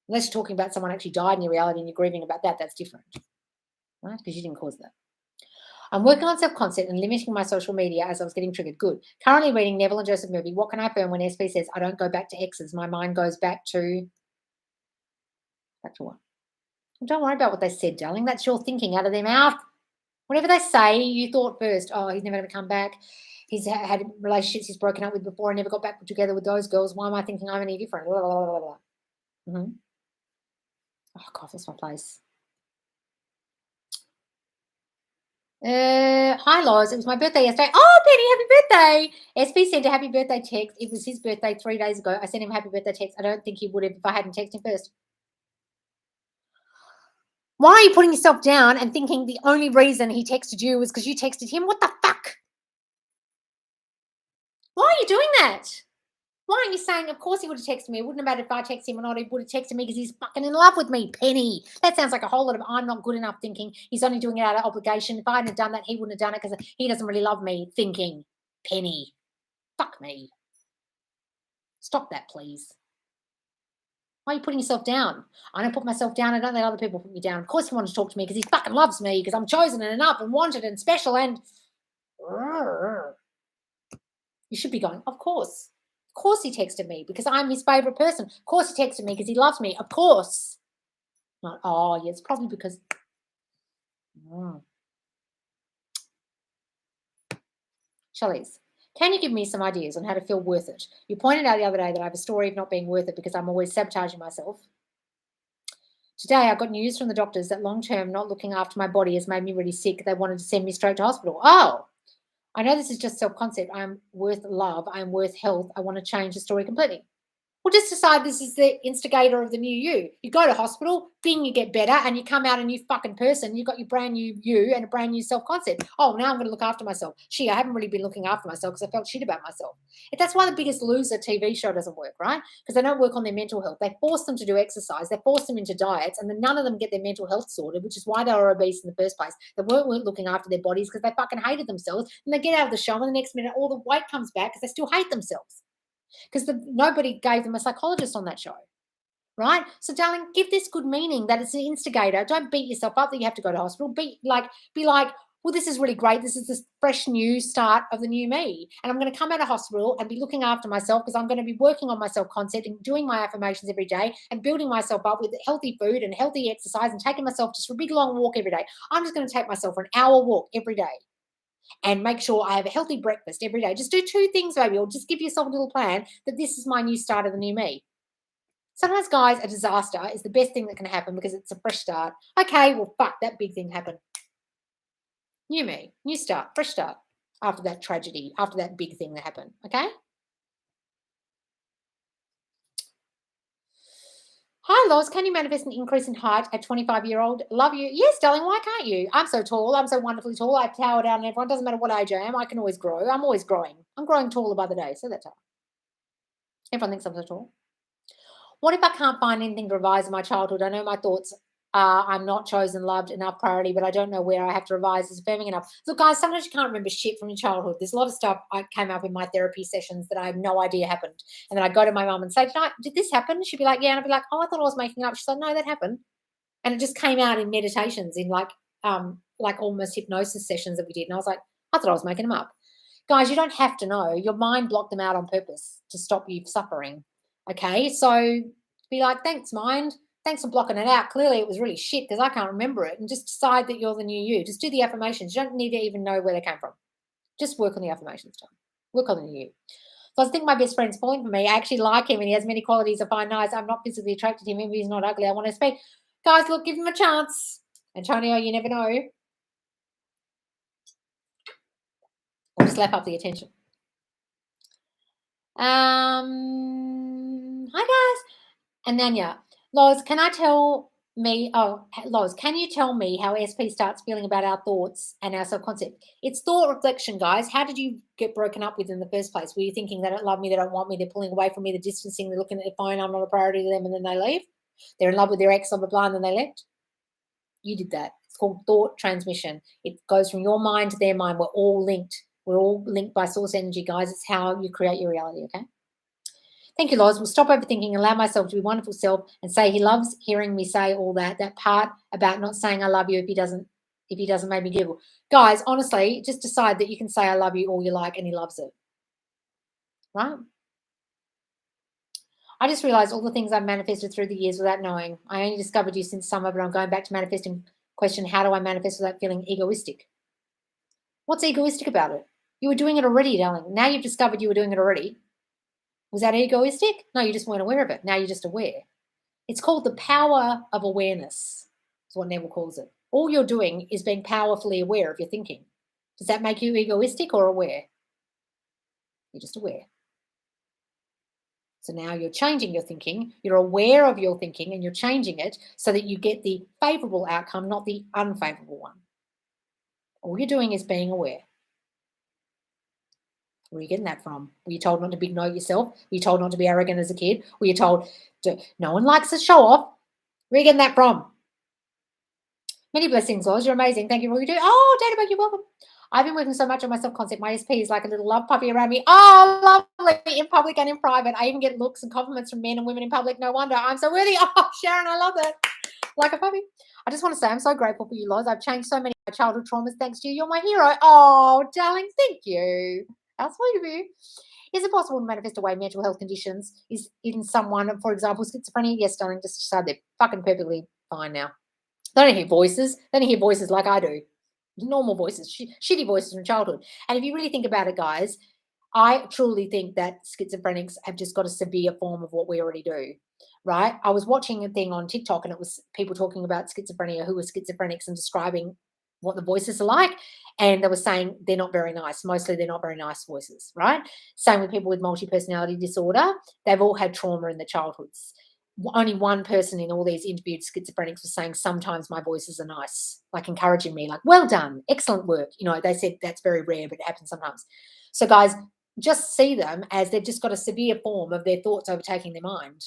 Unless you're talking about someone actually died in your reality and you're grieving about that, that's different. Right? Because you didn't cause that. I'm working on self-concept and limiting my social media as I was getting triggered. Good. Currently reading Neville and Joseph Murphy. What can I affirm when SP says I don't go back to exes? My mind goes back to what? Well, don't worry about what they said, darling. That's your thinking out of their mouth. Whatever they say, you thought first, oh, he's never going to come back. He's had relationships he's broken up with before and never got back together with those girls. Why am I thinking I'm any different? Blah, blah, blah, blah. Mm-hmm. Oh, God, that's my place. Hi, Lois. It was my birthday yesterday. Oh, Penny, happy birthday. SP sent a happy birthday text. It was his birthday 3 days ago. I sent him a happy birthday text. I don't think he would have if I hadn't texted him first. Why are you putting yourself down and thinking the only reason he texted you was because you texted him? What the fuck? Why are you doing that? Why aren't you saying, of course he would have texted me. It wouldn't have mattered if I texted him or not. He would have texted me because he's fucking in love with me, Penny. That sounds like a whole lot of I'm not good enough thinking. He's only doing it out of obligation. If I hadn't done that, he wouldn't have done it because he doesn't really love me thinking, Penny. Fuck me. Stop that, please. Why are you putting yourself down? I don't put myself down. I don't let other people put me down. Of course he wanted to talk to me because he fucking loves me because I'm chosen and enough and wanted and special and... You should be going, of course. Of course he texted me because I'm his favourite person. Of course he texted me because he loves me. Of course. Not, oh, yeah, it's probably because... Charlize, can you give me some ideas on how to feel worth it? You pointed out the other day that I have a story of not being worth it because I'm always sabotaging myself. Today, I got news from the doctors that long-term not looking after my body has made me really sick. They wanted to send me straight to hospital. Oh, I know this is just self-concept. I'm worth love. I'm worth health. I want to change the story completely. Well, just decide this is the instigator of the new you. You go to hospital, bing, you get better, and you come out a new fucking person. You've got your brand new you and a brand new self-concept. Oh, now I'm going to look after myself. I haven't really been looking after myself because I felt shit about myself. And that's why The Biggest Loser TV show doesn't work, right? Because they don't work on their mental health. They force them to do exercise. They force them into diets, and then none of them get their mental health sorted, which is why they were obese in the first place. They weren't looking after their bodies because they fucking hated themselves. And they get out of the show, and the next minute all the weight comes back because they still hate themselves. Because nobody gave them a psychologist on that show, right? So, darling, give this good meaning that it's an instigator. Don't beat yourself up that you have to go to hospital. Be like, well, this is really great. This is this fresh new start of the new me. And I'm going to come out of hospital and be looking after myself because I'm going to be working on my self-concept and doing my affirmations every day and building myself up with healthy food and healthy exercise and taking myself just for a big long walk every day. I'm just going to take myself for an hour walk every day and make sure I have a healthy breakfast every day. Just do 2 things, baby, or just give yourself a little plan that this is my new start of the new me. Sometimes, guys, a disaster is the best thing that can happen because it's a fresh start. Okay, well, fuck, that big thing happened. New me, new start, fresh start after that tragedy, after that big thing that happened, okay? Hi, Loz. Can you manifest an increase in height at 25-year-old? Love you. Yes, darling. Why can't you? I'm so tall. I'm so wonderfully tall. I tower down everyone. Doesn't matter what age I am. I can always grow. I'm always growing. I'm growing taller by the day. So that's all. Everyone thinks I'm so tall. What if I can't find anything to revise in my childhood? I know my thoughts are I'm not chosen, loved, enough priority, but I don't know where I have to revise. Is affirming enough? Look, guys, sometimes you can't remember shit from your childhood. There's a lot of stuff I came up in my therapy sessions that I have no idea happened. And then I go to my mum and say, did this happen? She'd be like, yeah. And I'd be like, oh, I thought I was making up. She's like, no, that happened. And it just came out in meditations, in like almost hypnosis sessions that we did. And I was like, I thought I was making them up. Guys, you don't have to know. Your mind blocked them out on purpose to stop you suffering. Okay, so be like, thanks, mind. Thanks for blocking it out. Clearly, it was really shit because I can't remember it. And just decide that you're the new you. Just do the affirmations. You don't need to even know where they came from. Just work on the affirmations, Tom. Work on the new you. So I think my best friend's falling for me. I actually like him and he has many qualities I find nice. I'm not physically attracted to him. If he's not ugly, I want to speak. Guys, look, give him a chance. Antonio, you never know. Or slap up the attention. Hi, guys. Ananya, Loz, can you tell me how SP starts feeling about our thoughts and our self-concept? It's thought reflection, guys. How did you get broken up with in the first place? Were you thinking they don't love me, they don't want me, they're pulling away from me, they're distancing, they're looking at their phone, I'm not a priority to them, and then they leave? They're in love with their ex, blah, blah, blah, and then they left? You did that. It's called thought transmission. It goes from your mind to their mind. We're all linked. We're all linked by source energy, guys. It's how you create your reality, okay? Thank you, Loz. We'll stop overthinking, allow myself to be wonderful self, and say he loves hearing me say all that. That part about not saying I love you if he doesn't make me giggle. Guys, honestly, just decide that you can say I love you all you like and he loves it. Right? I just realized all the things I've manifested through the years without knowing. I only discovered you since summer, but I'm going back to manifesting. Question, how do I manifest without feeling egoistic? What's egoistic about it? You were doing it already, darling. Now you've discovered you were doing it already. Was that egoistic? No, you just weren't aware of it. Now you're just aware. It's called the power of awareness. That's what Neville calls it. All you're doing is being powerfully aware of your thinking. Does that make you egoistic or aware? You're just aware. So now you're changing your thinking. You're aware of your thinking and you're changing it so that you get the favorable outcome, not the unfavorable one. All you're doing is being aware. Where are you getting that from? Were you told not to big note yourself? Were you told not to be arrogant as a kid? Were you told no one likes to show off? Where are you getting that from? Many blessings, Loz. You're amazing. Thank you for what you do. Oh, Databug, you're welcome. I've been working so much on my self-concept. My SP is like a little love puppy around me. Oh, lovely. In public and in private. I even get looks and compliments from men and women in public. No wonder. I'm so worthy. Oh, Sharon, I love that. Like a puppy. I just want to say I'm so grateful for you, Loz. I've changed so many of my childhood traumas thanks to you. You're my hero. Oh, darling, thank you. How sweet of you. Is it possible to manifest away mental health conditions is in someone, for example, schizophrenia? Yes, darling, just decide they're fucking perfectly fine now. They don't hear voices. They don't hear voices like I do. Normal voices, shitty voices from childhood. And if you really think about it, guys, I truly think that schizophrenics have just got a severe form of what we already do, right? I was watching a thing on TikTok and it was people talking about schizophrenia who were schizophrenics and describing what the voices are like. And they were saying they're not very nice. Mostly they're not very nice voices, right? Same with people with multi-personality disorder. They've all had trauma in their childhoods. Only one person in all these interviewed schizophrenics was saying sometimes my voices are nice, like encouraging me, like, well done, excellent work. They said that's very rare, but it happens sometimes. So guys, just see them as they've just got a severe form of their thoughts overtaking their mind.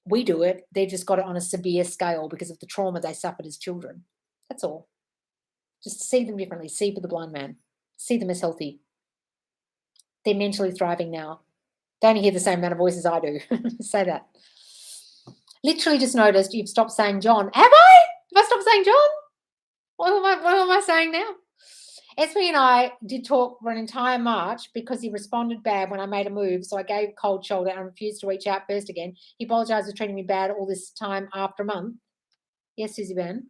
We do it. They've just got it on a severe scale because of the trauma they suffered as children. That's all. Just see them differently. See for the blind man. See them as healthy. They're mentally thriving now. They only hear the same amount of voices I do. Say that. Literally just noticed you've stopped saying John. Have I? Have I stopped saying John? What am I saying now? Esme and I did talk for an entire March because he responded bad when I made a move, so I gave a cold shoulder and refused to reach out first again. He apologised for treating me bad all this time after a month. Yes, Susie Ben.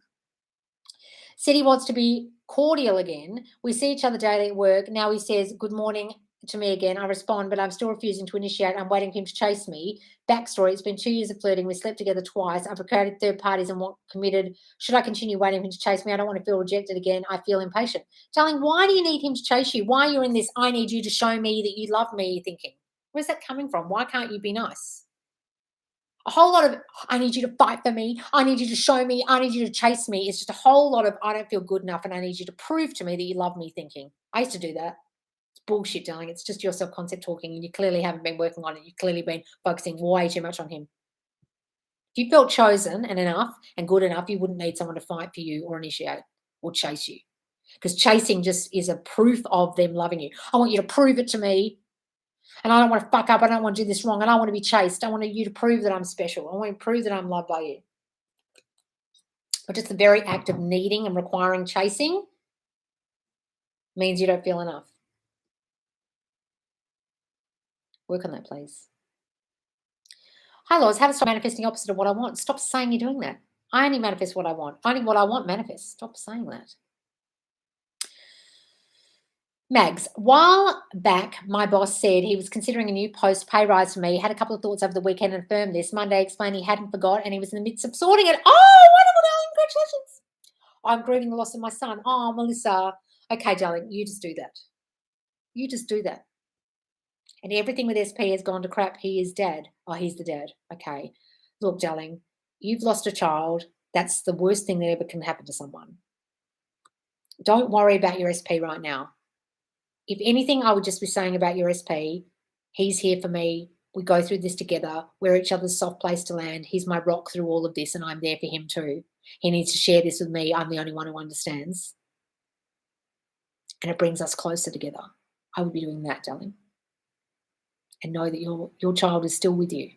Said he wants to be cordial again. We see each other daily at work. Now he says good morning to me again. I respond, but I'm still refusing to initiate. I'm waiting for him to chase me. Backstory, it's been 2 years of flirting. We slept together twice. I've recruited third parties and want committed. Should I continue waiting for him to chase me? I don't want to feel rejected again. I feel impatient. Darling, why do you need him to chase you? Why are you in this I need you to show me that you love me thinking? Where's that coming from? Why can't you be nice? A whole lot of, I need you to fight for me. I need you to show me. I need you to chase me. It's just a whole lot of, I don't feel good enough and I need you to prove to me that you love me thinking. I used to do that. It's bullshit, darling. It's just your self-concept talking and you clearly haven't been working on it. You've clearly been focusing way too much on him. If you felt chosen and enough and good enough, you wouldn't need someone to fight for you or initiate or chase you. Because chasing just is a proof of them loving you. I want you to prove it to me. And I don't want to fuck up. I don't want to do this wrong. And I want to be chased. I want you to prove that I'm special. I want you to prove that I'm loved by you. But just the very act of needing and requiring chasing means you don't feel enough. Work on that, please. Hi, Laws. How to stop manifesting opposite of what I want? Stop saying you're doing that. I only manifest what I want. Only what I want manifests. Stop saying that. Mags, while back, my boss said he was considering a new post pay rise for me. He had a couple of thoughts over the weekend and affirmed this. Monday explained he hadn't forgot and he was in the midst of sorting it. Oh, wonderful, darling. Congratulations. I'm grieving the loss of my son. Oh, Melissa. Okay, darling, you just do that. You just do that. And everything with SP has gone to crap. He is dead. Oh, he's the dad. Okay. Look, darling, you've lost a child. That's the worst thing that ever can happen to someone. Don't worry about your SP right now. If anything, I would just be saying about your SP, he's here for me. We go through this together. We're each other's soft place to land. He's my rock through all of this, and I'm there for him too. He needs to share this with me. I'm the only one who understands. And it brings us closer together. I would be doing that, darling. And know that your child is still with you.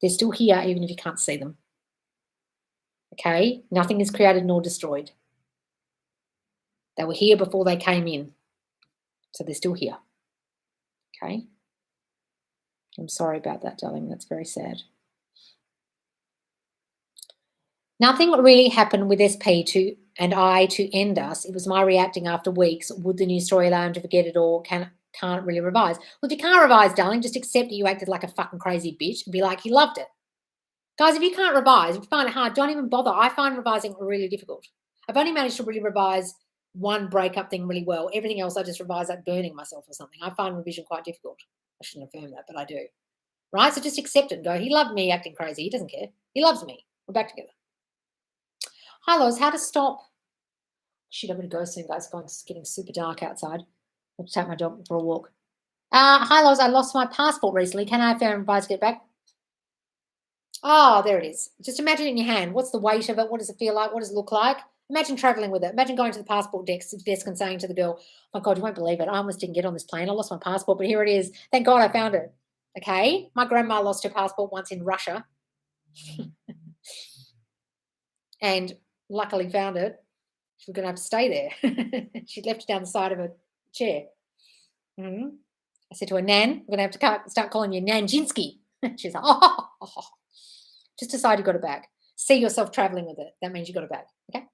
They're still here, even if you can't see them. Okay? Nothing is created nor destroyed. They were here before they came in. So they're still here. Okay? I'm sorry about that, darling. That's very sad. Nothing really happened with SP to end us. It was my reacting after weeks. Would the new story allow him to forget it all? Can't really revise. Well, if you can't revise, darling, just accept that you acted like a fucking crazy bitch and be like, he loved it. Guys, if you can't revise, if you find it hard, don't even bother. I find revising really difficult. I've only managed to really revise one breakup thing really well. Everything else I just revise like burning myself or something. I find revision quite difficult. I shouldn't affirm that, but I do. Right? So just accept it and go, he loved me acting crazy. He doesn't care. He loves me. We're back together. Hi, Lois. How to stop? Shit, I'm going to go soon, guys. It's getting super dark outside. I'll take my dog for a walk. Hi, Lois. I lost my passport recently. Can I affirm advise get back? Oh, there it is. Just imagine it in your hand. What's the weight of it? What does it feel like? What does it look like? Imagine traveling with it. Imagine going to the passport desk and saying to the girl, oh my God, you won't believe it. I almost didn't get on this plane. I lost my passport, but here it is. Thank God I found it. Okay. My grandma lost her passport once in Russia and luckily found it. She was going to have to stay there. She'd left it down the side of a chair. I said to her, Nan, we're going to have to start calling you Nanjinsky. She's like, oh. Just decide you got it back. See yourself traveling with it. That means you got it back. Okay.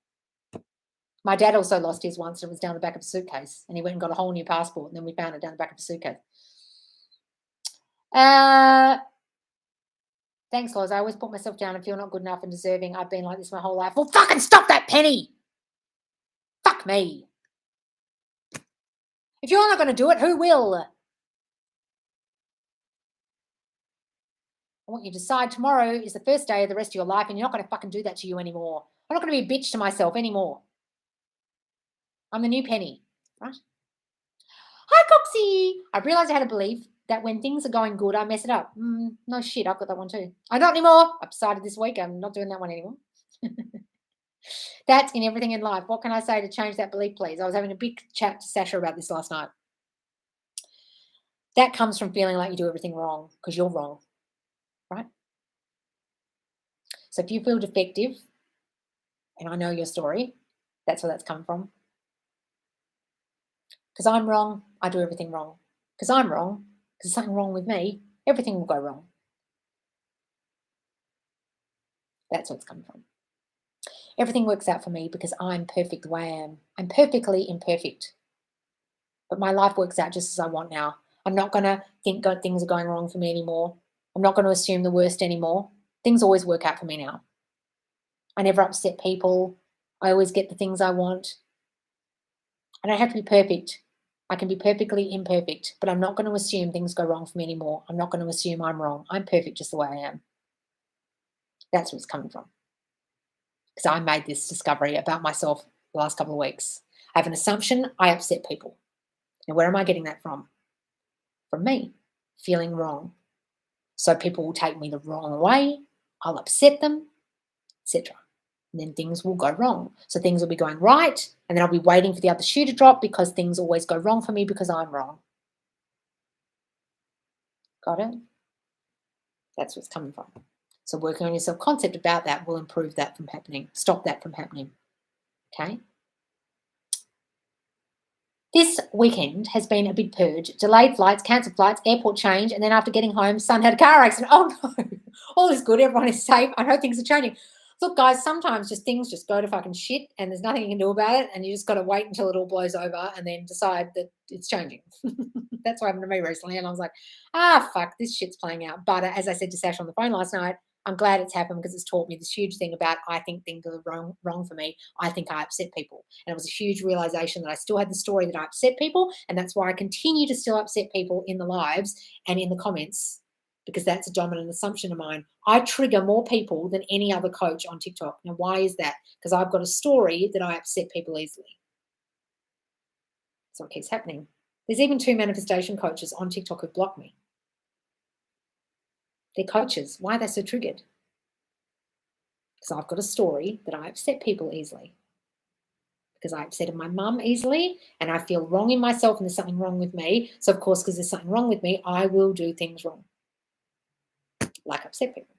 My dad also lost his once and it was down the back of a suitcase. And he went and got a whole new passport. And then we found it down the back of a suitcase. Thanks, Loz. I always put myself down and feel not good enough and deserving. I've been like this my whole life. Well, fucking stop that, Penny. Fuck me. If you're not going to do it, who will? I want you to decide tomorrow is the first day of the rest of your life and you're not going to fucking do that to you anymore. I'm not going to be a bitch to myself anymore. I'm the new Penny, right? Hi, Coxie. I realized I had a belief that when things are going good, I mess it up. No shit, I've got that one too. I don't anymore. I've decided this week I'm not doing that one anymore. That's in everything in life. What can I say to change that belief, please? I was having a big chat to Sasha about this last night. That comes from feeling like you do everything wrong because you're wrong, right? So if you feel defective, and I know your story, that's where that's come from. Because I'm wrong, I do everything wrong. Because I'm wrong, because there's something wrong with me, everything will go wrong. That's where it's coming from. Everything works out for me because I'm perfect the way I am. I'm perfectly imperfect. But my life works out just as I want now. I'm not going to think things are going wrong for me anymore. I'm not going to assume the worst anymore. Things always work out for me now. I never upset people. I always get the things I want. I don't have to be perfect. I can be perfectly imperfect, but I'm not going to assume things go wrong for me anymore. I'm not going to assume I'm wrong. I'm perfect just the way I am. That's where it's coming from. Because I made this discovery about myself the last couple of weeks. I have an assumption I upset people. Now, where am I getting that from? From me, feeling wrong. So people will take me the wrong way. I'll upset them, etc. And then things will go wrong. So things will be going right, and then I'll be waiting for the other shoe to drop because things always go wrong for me because I'm wrong. Got it? That's what's coming from. So working on your self-concept about that will improve that from happening, stop that from happening. Okay? This weekend has been a big purge. Delayed flights, cancelled flights, airport change, and then after getting home, son had a car accident. Oh no, all is good. Everyone is safe. I know things are changing. Look, guys, sometimes things just go to fucking shit and there's nothing you can do about it, and you just got to wait until it all blows over and then decide that it's changing. That's what happened to me recently, and I was like, fuck, this shit's playing out. But as I said to Sash on the phone last night, I'm glad it's happened because it's taught me this huge thing about I think things are wrong for me. I think I upset people. And it was a huge realization that I still had the story that I upset people, and that's why I continue to still upset people in the lives and in the comments, because that's a dominant assumption of mine. I trigger more people than any other coach on TikTok. Now, why is that? Because I've got a story that I upset people easily. So it keeps happening. There's even 2 manifestation coaches on TikTok who block me. They're coaches. Why are they so triggered? Because I've got a story that I upset people easily. Because I upset my mum easily and I feel wrong in myself and there's something wrong with me. So, of course, because there's something wrong with me, I will do things wrong. Like upset people.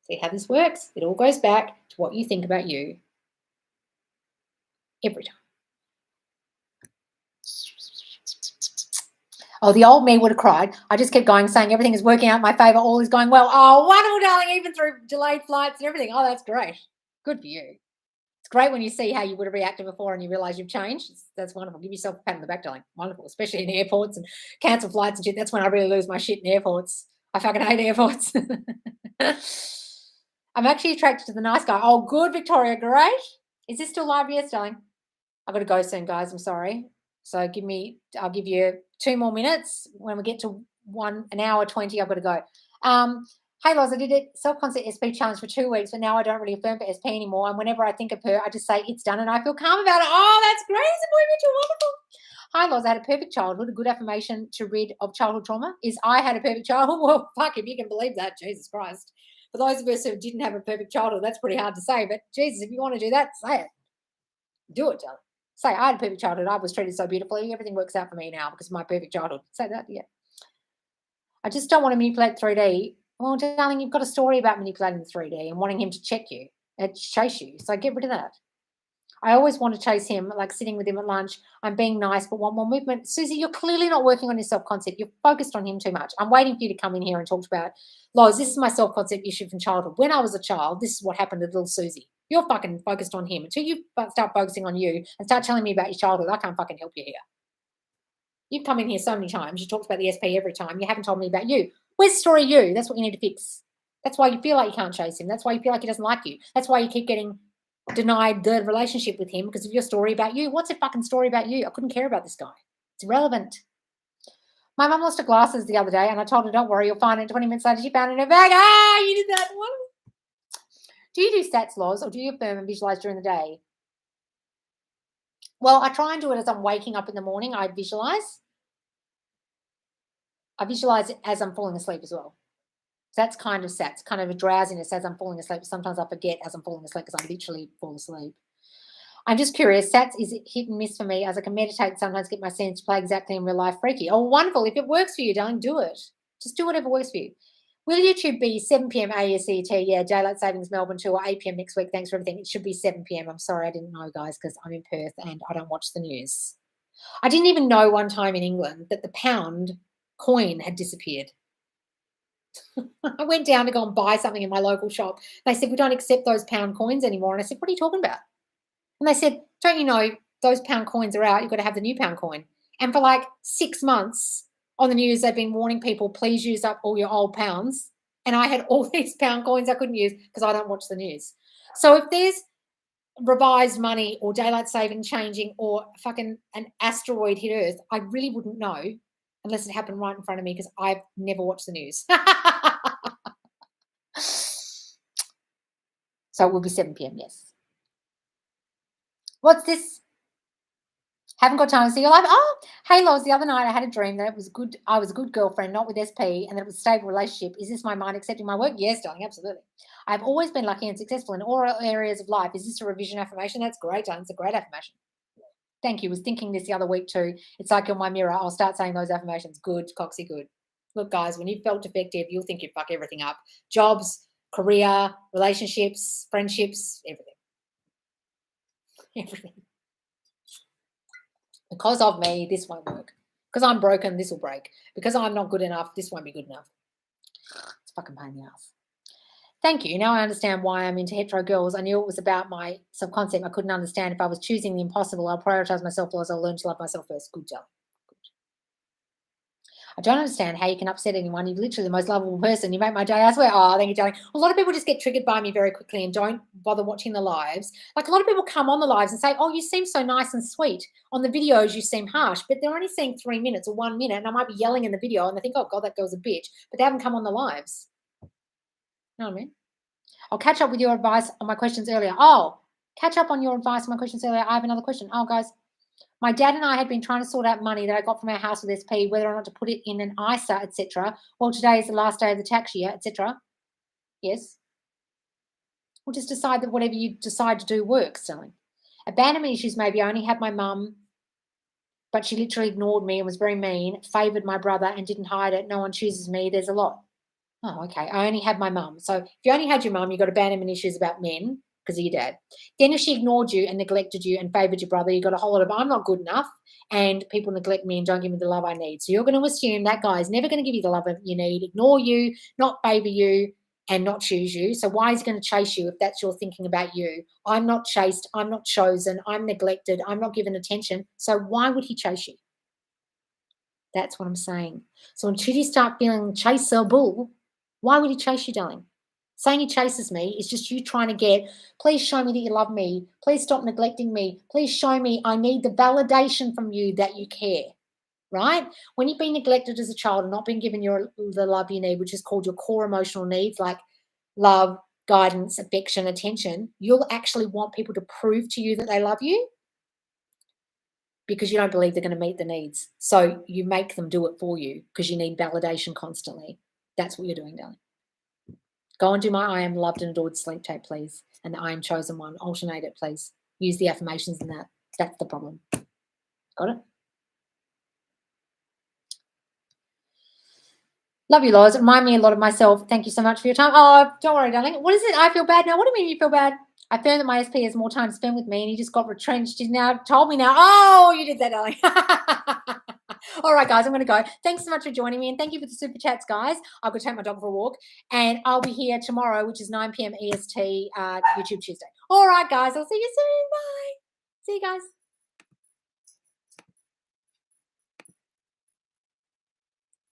See how this works? It all goes back to what you think about you every time. Oh, the old me would have cried. I just kept going, saying everything is working out in my favor. All is going well. Oh, wonderful, darling, even through delayed flights and everything. Oh, that's great. Good for you. It's great when you see how you would have reacted before and you realize you've changed. That's wonderful. Give yourself a pat on the back, darling. Wonderful, especially in airports and cancel flights and shit. That's when I really lose my shit in airports. I fucking hate airports. I'm actually attracted to the nice guy. Oh, good, Victoria. Great. Is this still live? Yes, darling. I've got to go soon, guys. I'm sorry. So I'll give you 2 more minutes. When we get to an hour 20, I've got to go. Hey, Loz, I did a self-concept SP challenge for 2 weeks, but now I don't really affirm for SP anymore. And whenever I think of her, I just say it's done and I feel calm about it. Oh, that's great. You're wonderful. Hi, Loz, I had a perfect childhood. A good affirmation to rid of childhood trauma is I had a perfect childhood. Well, fuck, if you can believe that, Jesus Christ. For those of us who didn't have a perfect childhood, that's pretty hard to say. But Jesus, if you want to do that, say it. Do it, darling. Say, I had a perfect childhood. I was treated so beautifully. Everything works out for me now because of my perfect childhood. Say that, yeah. I just don't want to manipulate 3D. Well, darling, you've got a story about manipulating the 3D and wanting him to check you and chase you. So get rid of that. I always want to chase him, like sitting with him at lunch. I'm being nice, but want more movement. Susie, you're clearly not working on your self-concept. You're focused on him too much. I'm waiting for you to come in here and talk about, Loz, this is my self-concept issue from childhood. When I was a child, this is what happened to little Susie. You're fucking focused on him. Until you start focusing on you and start telling me about your childhood, I can't fucking help you here. You've come in here so many times. You talked about the SP every time. You haven't told me about you. Where's the story of you? That's what you need to fix. That's why you feel like you can't chase him. That's why you feel like he doesn't like you. That's why you keep getting denied the relationship with him because of your story about you. What's a fucking story about you? I couldn't care about this guy. It's irrelevant. My mum lost her glasses the other day and I told her, don't worry, you'll find it. 20 minutes later, she found it in her bag. Ah, you did that one. Do you do stats, Loz, or do you affirm and visualize during the day? Well, I try and do it as I'm waking up in the morning. I visualize it as I'm falling asleep as well. So that's kind of stats, kind of a drowsiness as I'm falling asleep. Sometimes I forget as I'm falling asleep because I literally fall asleep. I'm just curious, stats is it hit and miss for me as I can meditate and sometimes get my sense to play exactly in real life freaky. Oh, wonderful. If it works for you, darling, do it. Just do whatever works for you. Will YouTube be 7 p.m. AEST? Yeah, Daylight Savings Melbourne too, or 8 p.m. next week. Thanks for everything. It should be 7 p.m. I'm sorry, I didn't know, guys, because I'm in Perth and I don't watch the news. I didn't even know one time in England that the pound coin had disappeared. I went down to go and buy something in my local shop. They said, we don't accept those pound coins anymore. And I said, what are you talking about? And they said, don't you know those pound coins are out? You've got to have the new pound coin. And for like 6 months on the news, they've been warning people, please use up all your old pounds. And I had all these pound coins I couldn't use because I don't watch the news. So if there's revised money or daylight saving changing or fucking an asteroid hit Earth, I really wouldn't know unless it happened right in front of me because I've never watched the news. So it will be 7 p.m, yes. What's this? Haven't got time to see your life. Oh, hey, Loz, the other night I had a dream that it was good. I was a good girlfriend, not with SP, and that it was a stable relationship. Is this my mind accepting my work? Yes, darling, absolutely. I've always been lucky and successful in all areas of life. Is this a revision affirmation? That's great, darling. It's a great affirmation. Thank you. I was thinking this the other week too. It's like in my mirror. I'll start saying those affirmations. Good, Coxie, good. Look, guys, when you felt defective, you'll think you fuck everything up. Jobs, career, relationships, friendships, everything. Everything. Because of me, this won't work. Because I'm broken, this will break. Because I'm not good enough, this won't be good enough. It's fucking pain in the ass. Thank you. Now I understand why I'm into hetero girls. I knew it was about my subconcept. I couldn't understand if I was choosing the impossible. I'll prioritize myself as I'll learn to love myself first. Good job. I don't understand how you can upset anyone. You're literally the most lovable person. You make my day. I swear. Oh, thank you, darling. A lot of people just get triggered by me very quickly and don't bother watching the lives. Like a lot of people come on the lives and say, oh, you seem so nice and sweet. On the videos, you seem harsh. But they're only seeing 3 minutes or 1 minute. And I might be yelling in the video and they think, oh, God, that girl's a bitch. But they haven't come on the lives. You know what I mean? I'll catch up with your advice on my questions earlier. Oh, catch up on your advice on my questions earlier. I have another question. Oh, guys. My dad and I had been trying to sort out money that I got from our house with SP, whether or not to put it in an ISA, etc. Well, today is the last day of the tax year, etc. Yes. We'll just decide that whatever you decide to do works, darling. Abandonment issues, maybe. I only had my mum, but she literally ignored me and was very mean, favoured my brother and didn't hide it. No one chooses me. There's a lot. Oh, okay. I only had my mum. So if you only had your mum, you've got abandonment issues about men because of your dad. Then if she ignored you and neglected you and favoured your brother, you've got a whole lot of I'm not good enough and people neglect me and don't give me the love I need. So you're going to assume that guy is never going to give you the love you need, ignore you, not favour you and not choose you. So why is he going to chase you if that's your thinking about you? I'm not chased. I'm not chosen. I'm neglected. I'm not given attention. So why would he chase you? That's what I'm saying. So until you start feeling chaseable, why would he chase you, darling? Saying he chases me is just you trying to get, please show me that you love me. Please stop neglecting me. Please show me I need the validation from you that you care, right? When you've been neglected as a child and not been given the love you need, which is called your core emotional needs like love, guidance, affection, attention, you'll actually want people to prove to you that they love you because you don't believe they're going to meet the needs. So you make them do it for you because you need validation constantly. That's what you're doing, darling. Go and do my I am loved and adored sleep tape, please. And the I am chosen one. Alternate it, please. Use the affirmations in that. That's the problem. Got it? Love you, Loz. Remind me a lot of myself. Thank you so much for your time. Oh, don't worry, darling. What is it? I feel bad now. What do you mean you feel bad? I found that my SP has more time to spend with me and he just got retrenched. He's now told me now. Oh, you did that, darling. All right, guys, I'm going to go. Thanks so much for joining me and thank you for the super chats, guys. I'll go take my dog for a walk and I'll be here tomorrow, which is 9 p.m. EST, YouTube Tuesday. All right, guys, I'll see you soon. Bye. See you guys.